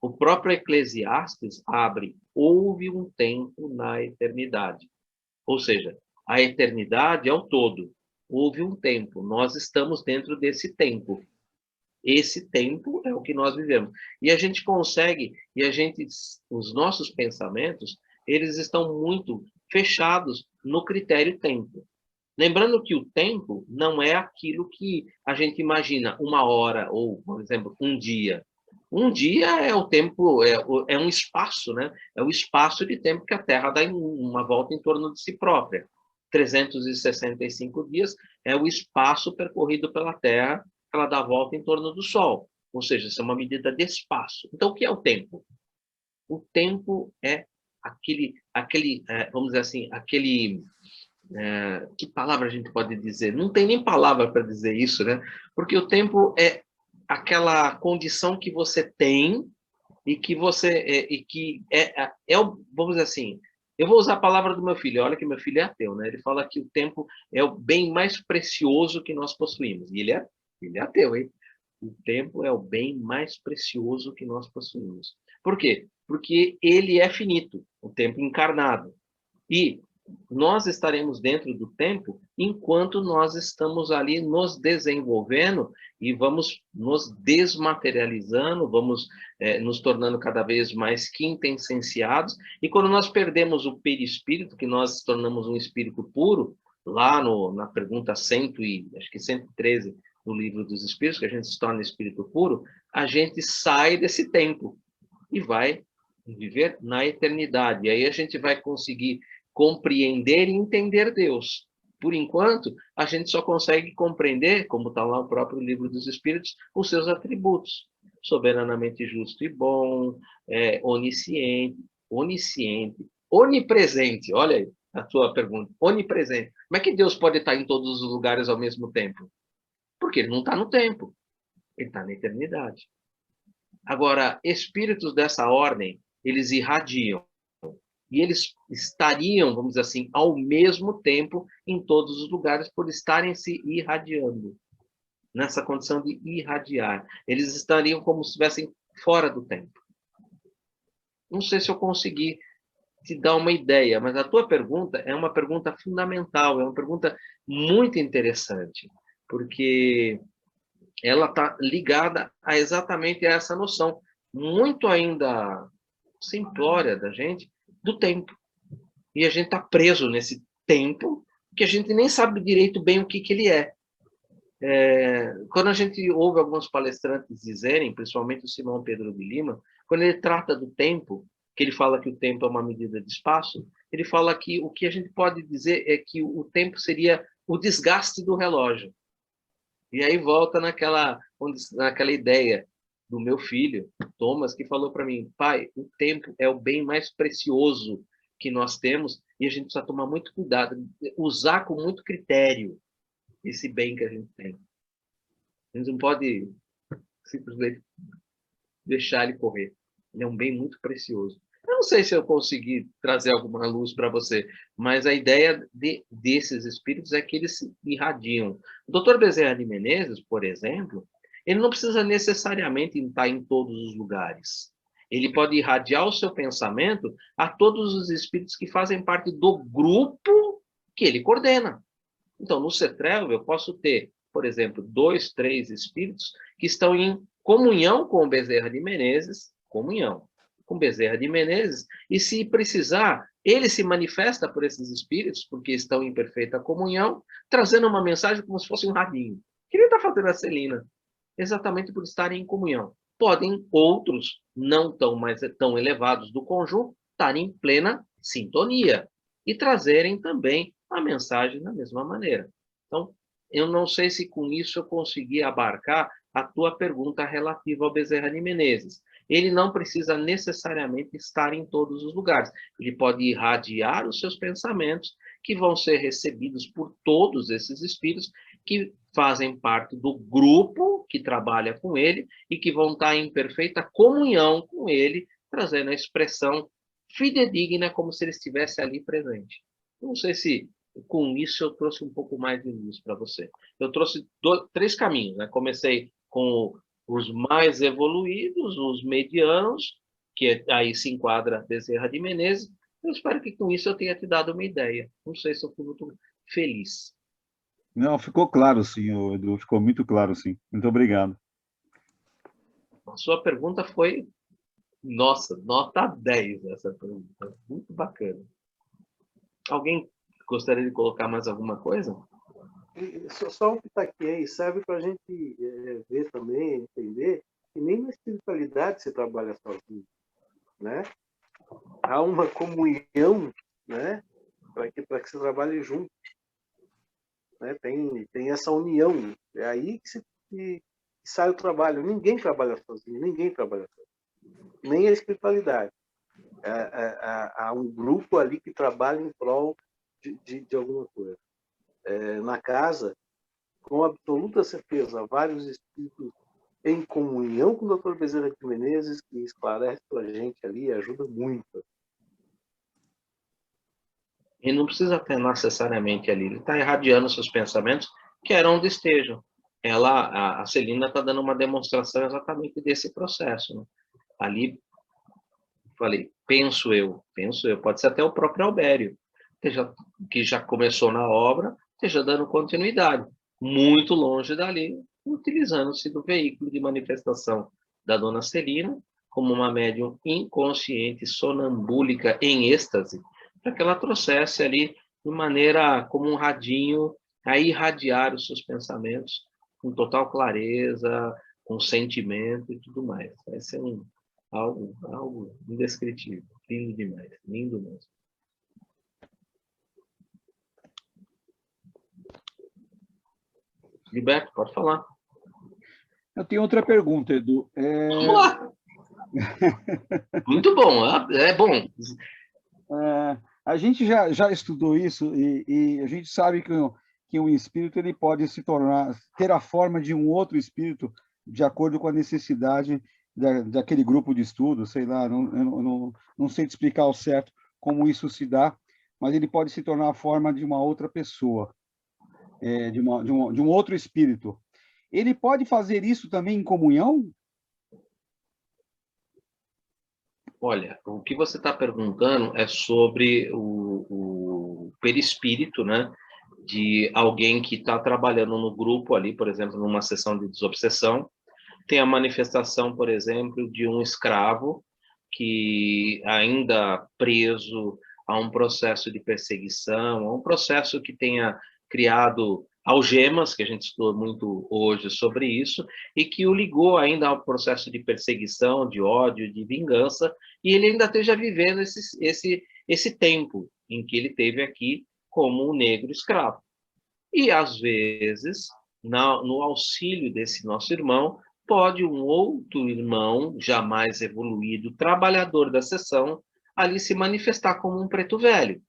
O próprio Eclesiastes abre, houve um tempo na eternidade. Ou seja, a eternidade é o todo. Houve um tempo, nós estamos dentro desse tempo. Esse tempo é o que nós vivemos. E a gente consegue, os nossos pensamentos, eles estão muito fechados no critério tempo. Lembrando que o tempo não é aquilo que a gente imagina, uma hora, ou, por exemplo, um dia. Um dia é o tempo, é um espaço, né? É o espaço de tempo que a Terra dá uma volta em torno de si própria. 365 dias é o espaço percorrido pela Terra, que ela dá a volta em torno do Sol. Ou seja, isso é uma medida de espaço. Então, o que é o tempo? O tempo é vamos dizer assim, que palavra a gente pode dizer? Não tem nem palavra para dizer isso, né? Porque o tempo é aquela condição que você tem e que vamos dizer assim, eu vou usar a palavra do meu filho, olha que meu filho é ateu, né? Ele fala que o tempo é o bem mais precioso que nós possuímos. E ele é ateu, hein? O tempo é o bem mais precioso que nós possuímos. Por quê? Porque ele é finito, o tempo encarnado. E nós estaremos dentro do tempo enquanto nós estamos ali nos desenvolvendo e vamos nos desmaterializando, vamos nos tornando cada vez mais quintessenciados. E quando nós perdemos o perispírito, que nós tornamos um espírito puro, lá na pergunta 113 do Livro dos Espíritos, que a gente se torna espírito puro, a gente sai desse tempo e vai viver na eternidade. E aí a gente vai conseguir compreender e entender Deus. Por enquanto, a gente só consegue compreender, como está lá o próprio Livro dos Espíritos, os seus atributos. Soberanamente justo e bom, onisciente, onipresente. Olha aí a sua pergunta. Onipresente. Como é que Deus pode estar em todos os lugares ao mesmo tempo? Porque ele não está no tempo. Ele está na eternidade. Agora, espíritos dessa ordem, eles irradiam. E eles estariam, vamos dizer assim, ao mesmo tempo em todos os lugares por estarem se irradiando. Nessa condição de irradiar. Eles estariam como se estivessem fora do tempo. Não sei se eu consegui te dar uma ideia, mas a tua pergunta é uma pergunta fundamental, é uma pergunta muito interessante, porque ela está ligada a exatamente essa noção, muito ainda simplória da gente, do tempo. E a gente está preso nesse tempo que a gente nem sabe direito bem o que ele é. Quando a gente ouve alguns palestrantes dizerem, principalmente o Simão Pedro de Lima, quando ele trata do tempo, que ele fala que o tempo é uma medida de espaço, ele fala que o que a gente pode dizer é que o tempo seria o desgaste do relógio. E aí volta naquela ideia do meu filho, Thomas, que falou para mim, pai, o tempo é o bem mais precioso que nós temos e a gente precisa tomar muito cuidado, usar com muito critério esse bem que a gente tem. A gente não pode simplesmente deixar ele correr. Ele é um bem muito precioso. Eu não sei se eu consegui trazer alguma luz para você, mas a ideia desses espíritos é que eles se irradiam. O Dr. Bezerra de Menezes, por exemplo, ele não precisa necessariamente estar em todos os lugares. Ele pode irradiar o seu pensamento a todos os espíritos que fazem parte do grupo que ele coordena. Então, no CETREL, eu posso ter, por exemplo, 2, 3 espíritos que estão em comunhão com o Bezerra de Menezes, e se precisar, ele se manifesta por esses espíritos, porque estão em perfeita comunhão, trazendo uma mensagem como se fosse um radinho. Que nem está fazendo a Celina. exatamente por estarem em comunhão. Podem outros, não tão elevados do conjunto, estarem em plena sintonia e trazerem também a mensagem da mesma maneira. Então, eu não sei se com isso eu consegui abarcar a tua pergunta relativa ao Bezerra de Menezes. Ele não precisa necessariamente estar em todos os lugares. Ele pode irradiar os seus pensamentos, que vão ser recebidos por todos esses espíritos que fazem parte do grupo que trabalha com ele e que vão estar em perfeita comunhão com ele, trazendo a expressão fidedigna, como se ele estivesse ali presente. Não sei se com isso eu trouxe um pouco mais de luz para você. Eu trouxe 3 caminhos, né? Comecei com os mais evoluídos, os medianos, que aí se enquadra Bezerra de Menezes. Eu espero que com isso eu tenha te dado uma ideia. Não sei se eu fui muito feliz. Não, ficou claro, sim, Edu, ficou muito claro, sim. Muito obrigado. A sua pergunta foi, nossa, nota 10 essa pergunta. Muito bacana. Alguém gostaria de colocar mais alguma coisa? Só um pitaquinho aí, serve para a gente ver também, entender que nem na espiritualidade se trabalha sozinho, né? Há uma comunhão, né? Para que se trabalhe junto, né? Tem essa união, é aí que sai o trabalho. Ninguém trabalha sozinho, nem a espiritualidade. Há um grupo ali que trabalha em prol de alguma coisa. Na casa, com absoluta certeza, vários espíritos em comunhão com o Dr. Bezerra de Menezes, que esclarece para a gente ali e ajuda muito. E não precisa ter necessariamente ali. Ele está irradiando seus pensamentos, que era onde estejam. A Celina está dando uma demonstração exatamente desse processo. Né? Ali, falei, penso eu, pode ser até o próprio Albério, que já começou na obra, esteja dando continuidade, muito longe dali, utilizando-se do veículo de manifestação da dona Celina, como uma médium inconsciente, sonambúlica, em êxtase, para que ela trouxesse ali, de maneira como um radinho, a irradiar os seus pensamentos com total clareza, com sentimento e tudo mais. Vai ser algo indescritível, lindo demais, lindo mesmo. Gilberto, pode falar. Eu tenho outra pergunta, Edu. Vamos lá! Muito bom, é bom. A gente já estudou isso e a gente sabe que um espírito ele pode ter a forma de um outro espírito de acordo com a necessidade daquele grupo de estudo, sei lá, não sei te explicar ao certo como isso se dá, mas ele pode se tornar a forma de uma outra pessoa, de um outro espírito. Ele pode fazer isso também em comunhão? Olha, o que você está perguntando é sobre o perispírito, né? De alguém que está trabalhando no grupo ali, por exemplo, numa sessão de desobsessão. Tem a manifestação, por exemplo, de um escravo que ainda preso a um processo de perseguição, a um processo que tenha criado algemas, que a gente estudou muito hoje sobre isso, e que o ligou ainda ao processo de perseguição, de ódio, de vingança, e ele ainda esteja vivendo esse tempo em que ele teve aqui como um negro escravo. E, às vezes, no auxílio desse nosso irmão, pode um outro irmão, jamais evoluído, trabalhador da sessão, ali se manifestar como um preto velho.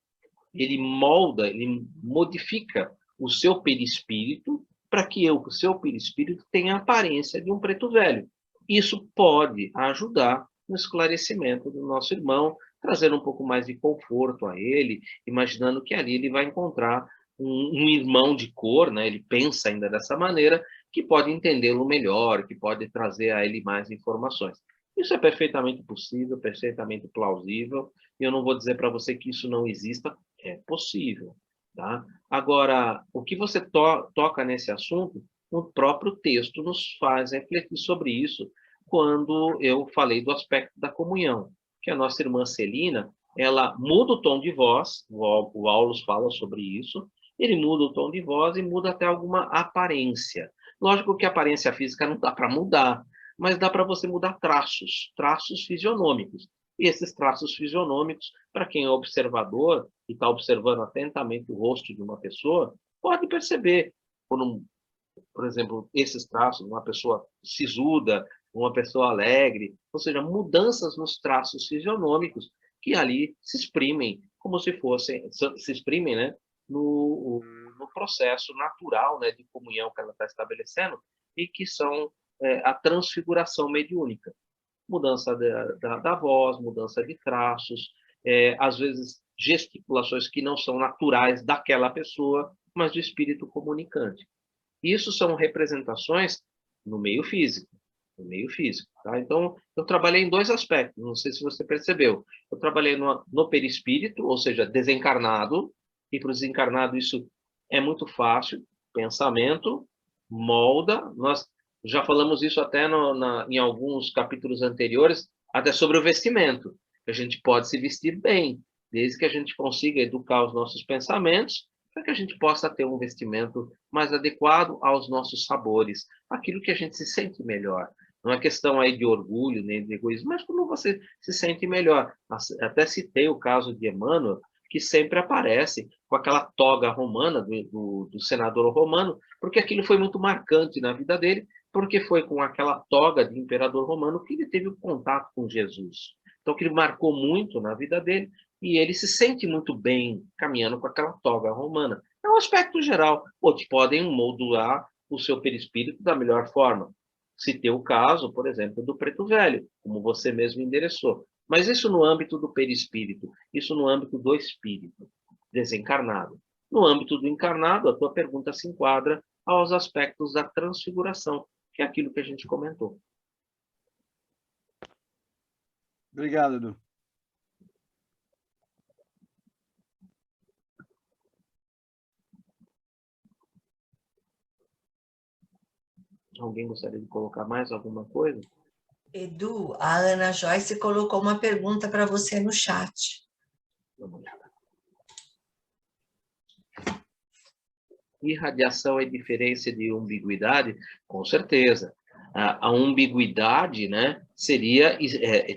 Ele molda, ele modifica o seu perispírito para que o seu perispírito tenha a aparência de um preto velho. Isso pode ajudar no esclarecimento do nosso irmão, trazendo um pouco mais de conforto a ele, imaginando que ali ele vai encontrar um irmão de cor, né? Ele pensa ainda dessa maneira, que pode entendê-lo melhor, que pode trazer a ele mais informações. Isso é perfeitamente possível, perfeitamente plausível, e eu não vou dizer para você que isso não exista, é possível. Tá? Agora, o que você toca nesse assunto, o próprio texto nos faz refletir sobre isso, quando eu falei do aspecto da comunhão, que a nossa irmã Celina, ela muda o tom de voz, o Aulus fala sobre isso, ele muda o tom de voz e muda até alguma aparência, Lógico que a aparência física não dá para mudar, mas dá para você mudar traços fisionômicos. E esses traços fisionômicos, para quem é observador e está observando atentamente o rosto de uma pessoa, pode perceber, por exemplo, esses traços, uma pessoa sisuda, uma pessoa alegre, ou seja, mudanças nos traços fisionômicos que ali se exprimem como se fossem, se exprimem, né, no processo natural, né, de comunhão que ela está estabelecendo e que são a transfiguração mediúnica. Mudança da voz, mudança de traços, às vezes gesticulações que não são naturais daquela pessoa, mas do espírito comunicante. Isso são representações no meio físico. Tá? Então, eu trabalhei em dois aspectos, não sei se você percebeu. Eu trabalhei no perispírito, ou seja, desencarnado, e para o desencarnado isso é muito fácil. Pensamento, molda. Nós já falamos isso até em alguns capítulos anteriores, até sobre o vestimento. A gente pode se vestir bem, desde que a gente consiga educar os nossos pensamentos, para que a gente possa ter um vestimento mais adequado aos nossos sabores, aquilo que a gente se sente melhor. Não é questão aí de orgulho, nem de egoísmo, mas como você se sente melhor. Até citei o caso de Emmanuel, que sempre aparece com aquela toga romana do senador romano, porque aquilo foi muito marcante na vida dele, porque foi com aquela toga de imperador romano que ele teve o contato com Jesus. Então, que ele marcou muito na vida dele, e ele se sente muito bem caminhando com aquela toga romana. É um aspecto geral. Outros podem modular o seu perispírito da melhor forma. Citei o caso, por exemplo, do Preto Velho, como você mesmo endereçou. Mas isso no âmbito do perispírito, isso no âmbito do espírito desencarnado. No âmbito do encarnado, a tua pergunta se enquadra aos aspectos da transfiguração, que é aquilo que a gente comentou. Obrigado, Edu. Alguém gostaria de colocar mais alguma coisa? Edu, a Ana Joyce colocou uma pergunta para você no chat. Vamos lá. Irradiação é diferença de umbiguidade? Com certeza. A umbiguidade, né, seria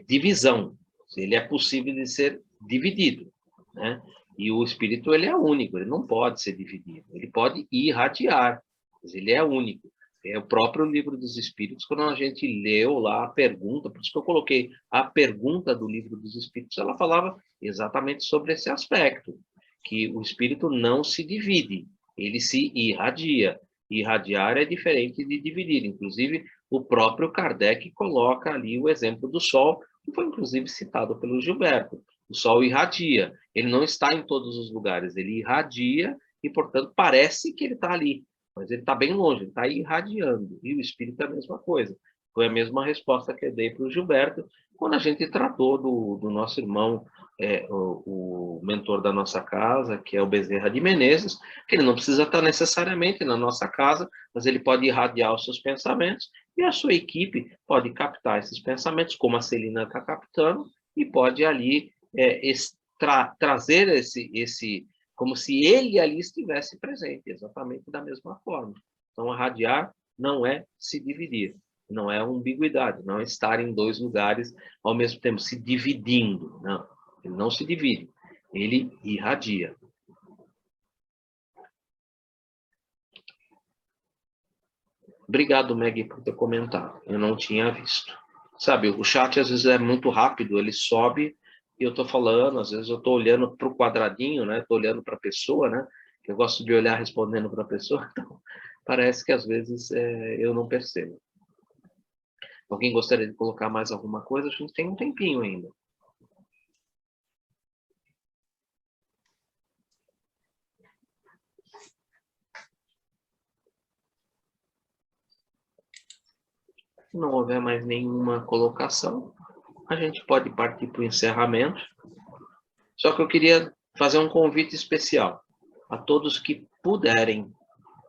divisão. Ele é possível de ser dividido, né? E o espírito, ele é único, ele não pode ser dividido. Ele pode irradiar, mas ele é único. É o próprio Livro dos Espíritos, quando a gente leu lá a pergunta, por isso que eu coloquei a pergunta do Livro dos Espíritos, ela falava exatamente sobre esse aspecto, que o espírito não se divide, ele se irradia. Irradiar é diferente de dividir. Inclusive, o próprio Kardec coloca ali o exemplo do Sol, que foi inclusive citado pelo Gilberto. O Sol irradia, ele não está em todos os lugares, ele irradia e, portanto, parece que ele está ali, mas ele está bem longe, ele está irradiando. E o espírito é a mesma coisa. Foi a mesma resposta que eu dei para o Gilberto quando a gente tratou do nosso irmão, o mentor da nossa casa, que é o Bezerra de Menezes, que ele não precisa estar necessariamente na nossa casa, mas ele pode irradiar os seus pensamentos e a sua equipe pode captar esses pensamentos, como a Celina está captando, e pode ali trazer esse como se ele ali estivesse presente, exatamente da mesma forma. Então, irradiar não é se dividir, não é umbiguidade, não é estar em dois lugares ao mesmo tempo, se dividindo. Não, ele não se divide, ele irradia. Obrigado, Meg, por ter comentado. Eu não tinha visto. Sabe, o chat às vezes é muito rápido, ele sobe e eu estou falando, às vezes eu estou olhando para o quadradinho, né? Estou olhando para a pessoa, né? Eu gosto de olhar respondendo para a pessoa, então parece que às vezes eu não percebo. Alguém gostaria de colocar mais alguma coisa? A gente tem um tempinho ainda. Se não houver mais nenhuma colocação, a gente pode partir para o encerramento. Só que eu queria fazer um convite especial a todos que puderem.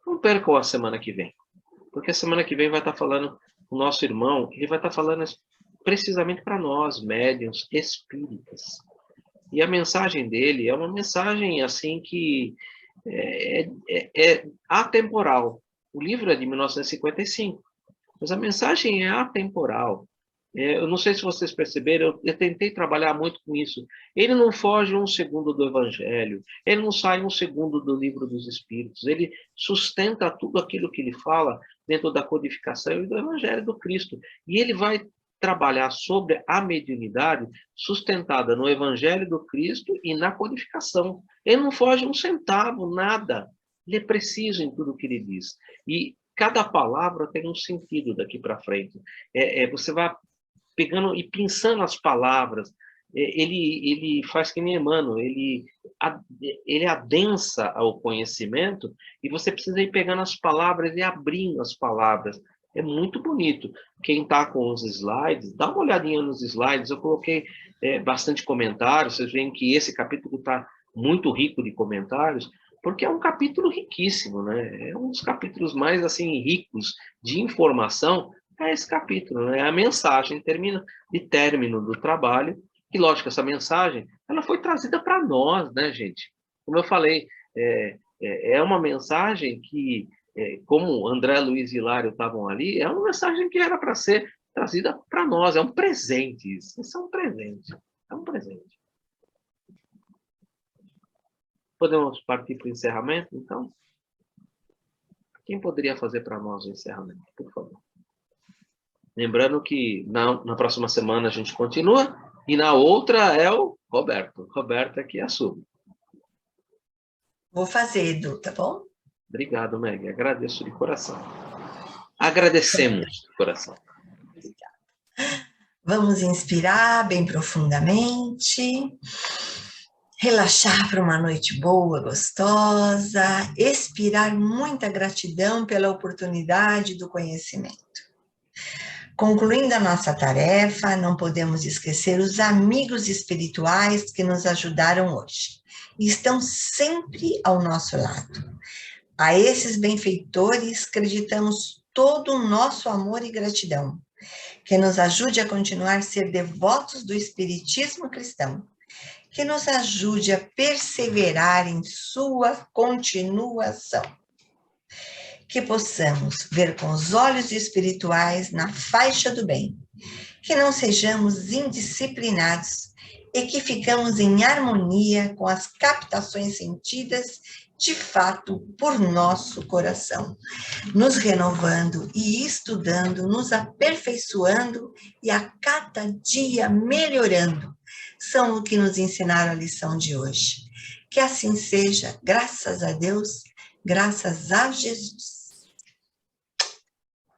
Não percam a semana que vem. Porque a semana que vem vai estar falando, o nosso irmão, ele vai estar falando precisamente para nós, médiuns espíritas. E a mensagem dele é uma mensagem assim que é atemporal. O livro é de 1955, mas a mensagem é atemporal. Eu não sei se vocês perceberam, eu tentei trabalhar muito com isso. Ele não foge um segundo do Evangelho, ele não sai um segundo do Livro dos Espíritos, ele sustenta tudo aquilo que ele fala dentro da codificação e do Evangelho do Cristo. E ele vai trabalhar sobre a mediunidade sustentada no Evangelho do Cristo e na codificação. Ele não foge um centavo, nada. Ele é preciso em tudo que ele diz. E cada palavra tem um sentido daqui para frente. Você vai pegando e pensando as palavras. Ele faz que nem Emmanuel, ele adensa ao conhecimento e você precisa ir pegando as palavras e abrindo as palavras. É muito bonito. Quem está com os slides, dá uma olhadinha nos slides. Eu coloquei bastante comentários. Vocês veem que esse capítulo está muito rico de comentários, porque é um capítulo riquíssimo, né? É um dos capítulos mais assim ricos de informação. É esse capítulo, né? A mensagem de término do trabalho. E lógico, essa mensagem ela foi trazida para nós, né, gente? Como eu falei, é uma mensagem que, como André Luiz e Hilário estavam ali, é uma mensagem que era para ser trazida para nós. É um presente isso. Isso é um presente. É um presente. Podemos partir para o encerramento, então? Quem poderia fazer para nós o encerramento, por favor? Lembrando que na próxima semana a gente continua, e na outra é o Roberto. Roberto é que assume. Vou fazer, Edu, tá bom? Obrigado, Meg. Agradeço de coração. Agradecemos de coração. Obrigada. Vamos inspirar bem profundamente. Relaxar para uma noite boa, gostosa. Expirar muita gratidão pela oportunidade do conhecimento. Concluindo a nossa tarefa, não podemos esquecer os amigos espirituais que nos ajudaram hoje e estão sempre ao nosso lado. A esses benfeitores acreditamos todo o nosso amor e gratidão, que nos ajude a continuar a ser devotos do Espiritismo cristão, que nos ajude a perseverar em sua continuação. Que possamos ver com os olhos espirituais na faixa do bem, que não sejamos indisciplinados e que ficamos em harmonia com as captações sentidas de fato por nosso coração, nos renovando e estudando, nos aperfeiçoando e a cada dia melhorando, são o que nos ensinaram a lição de hoje. Que assim seja, graças a Deus, graças a Jesus.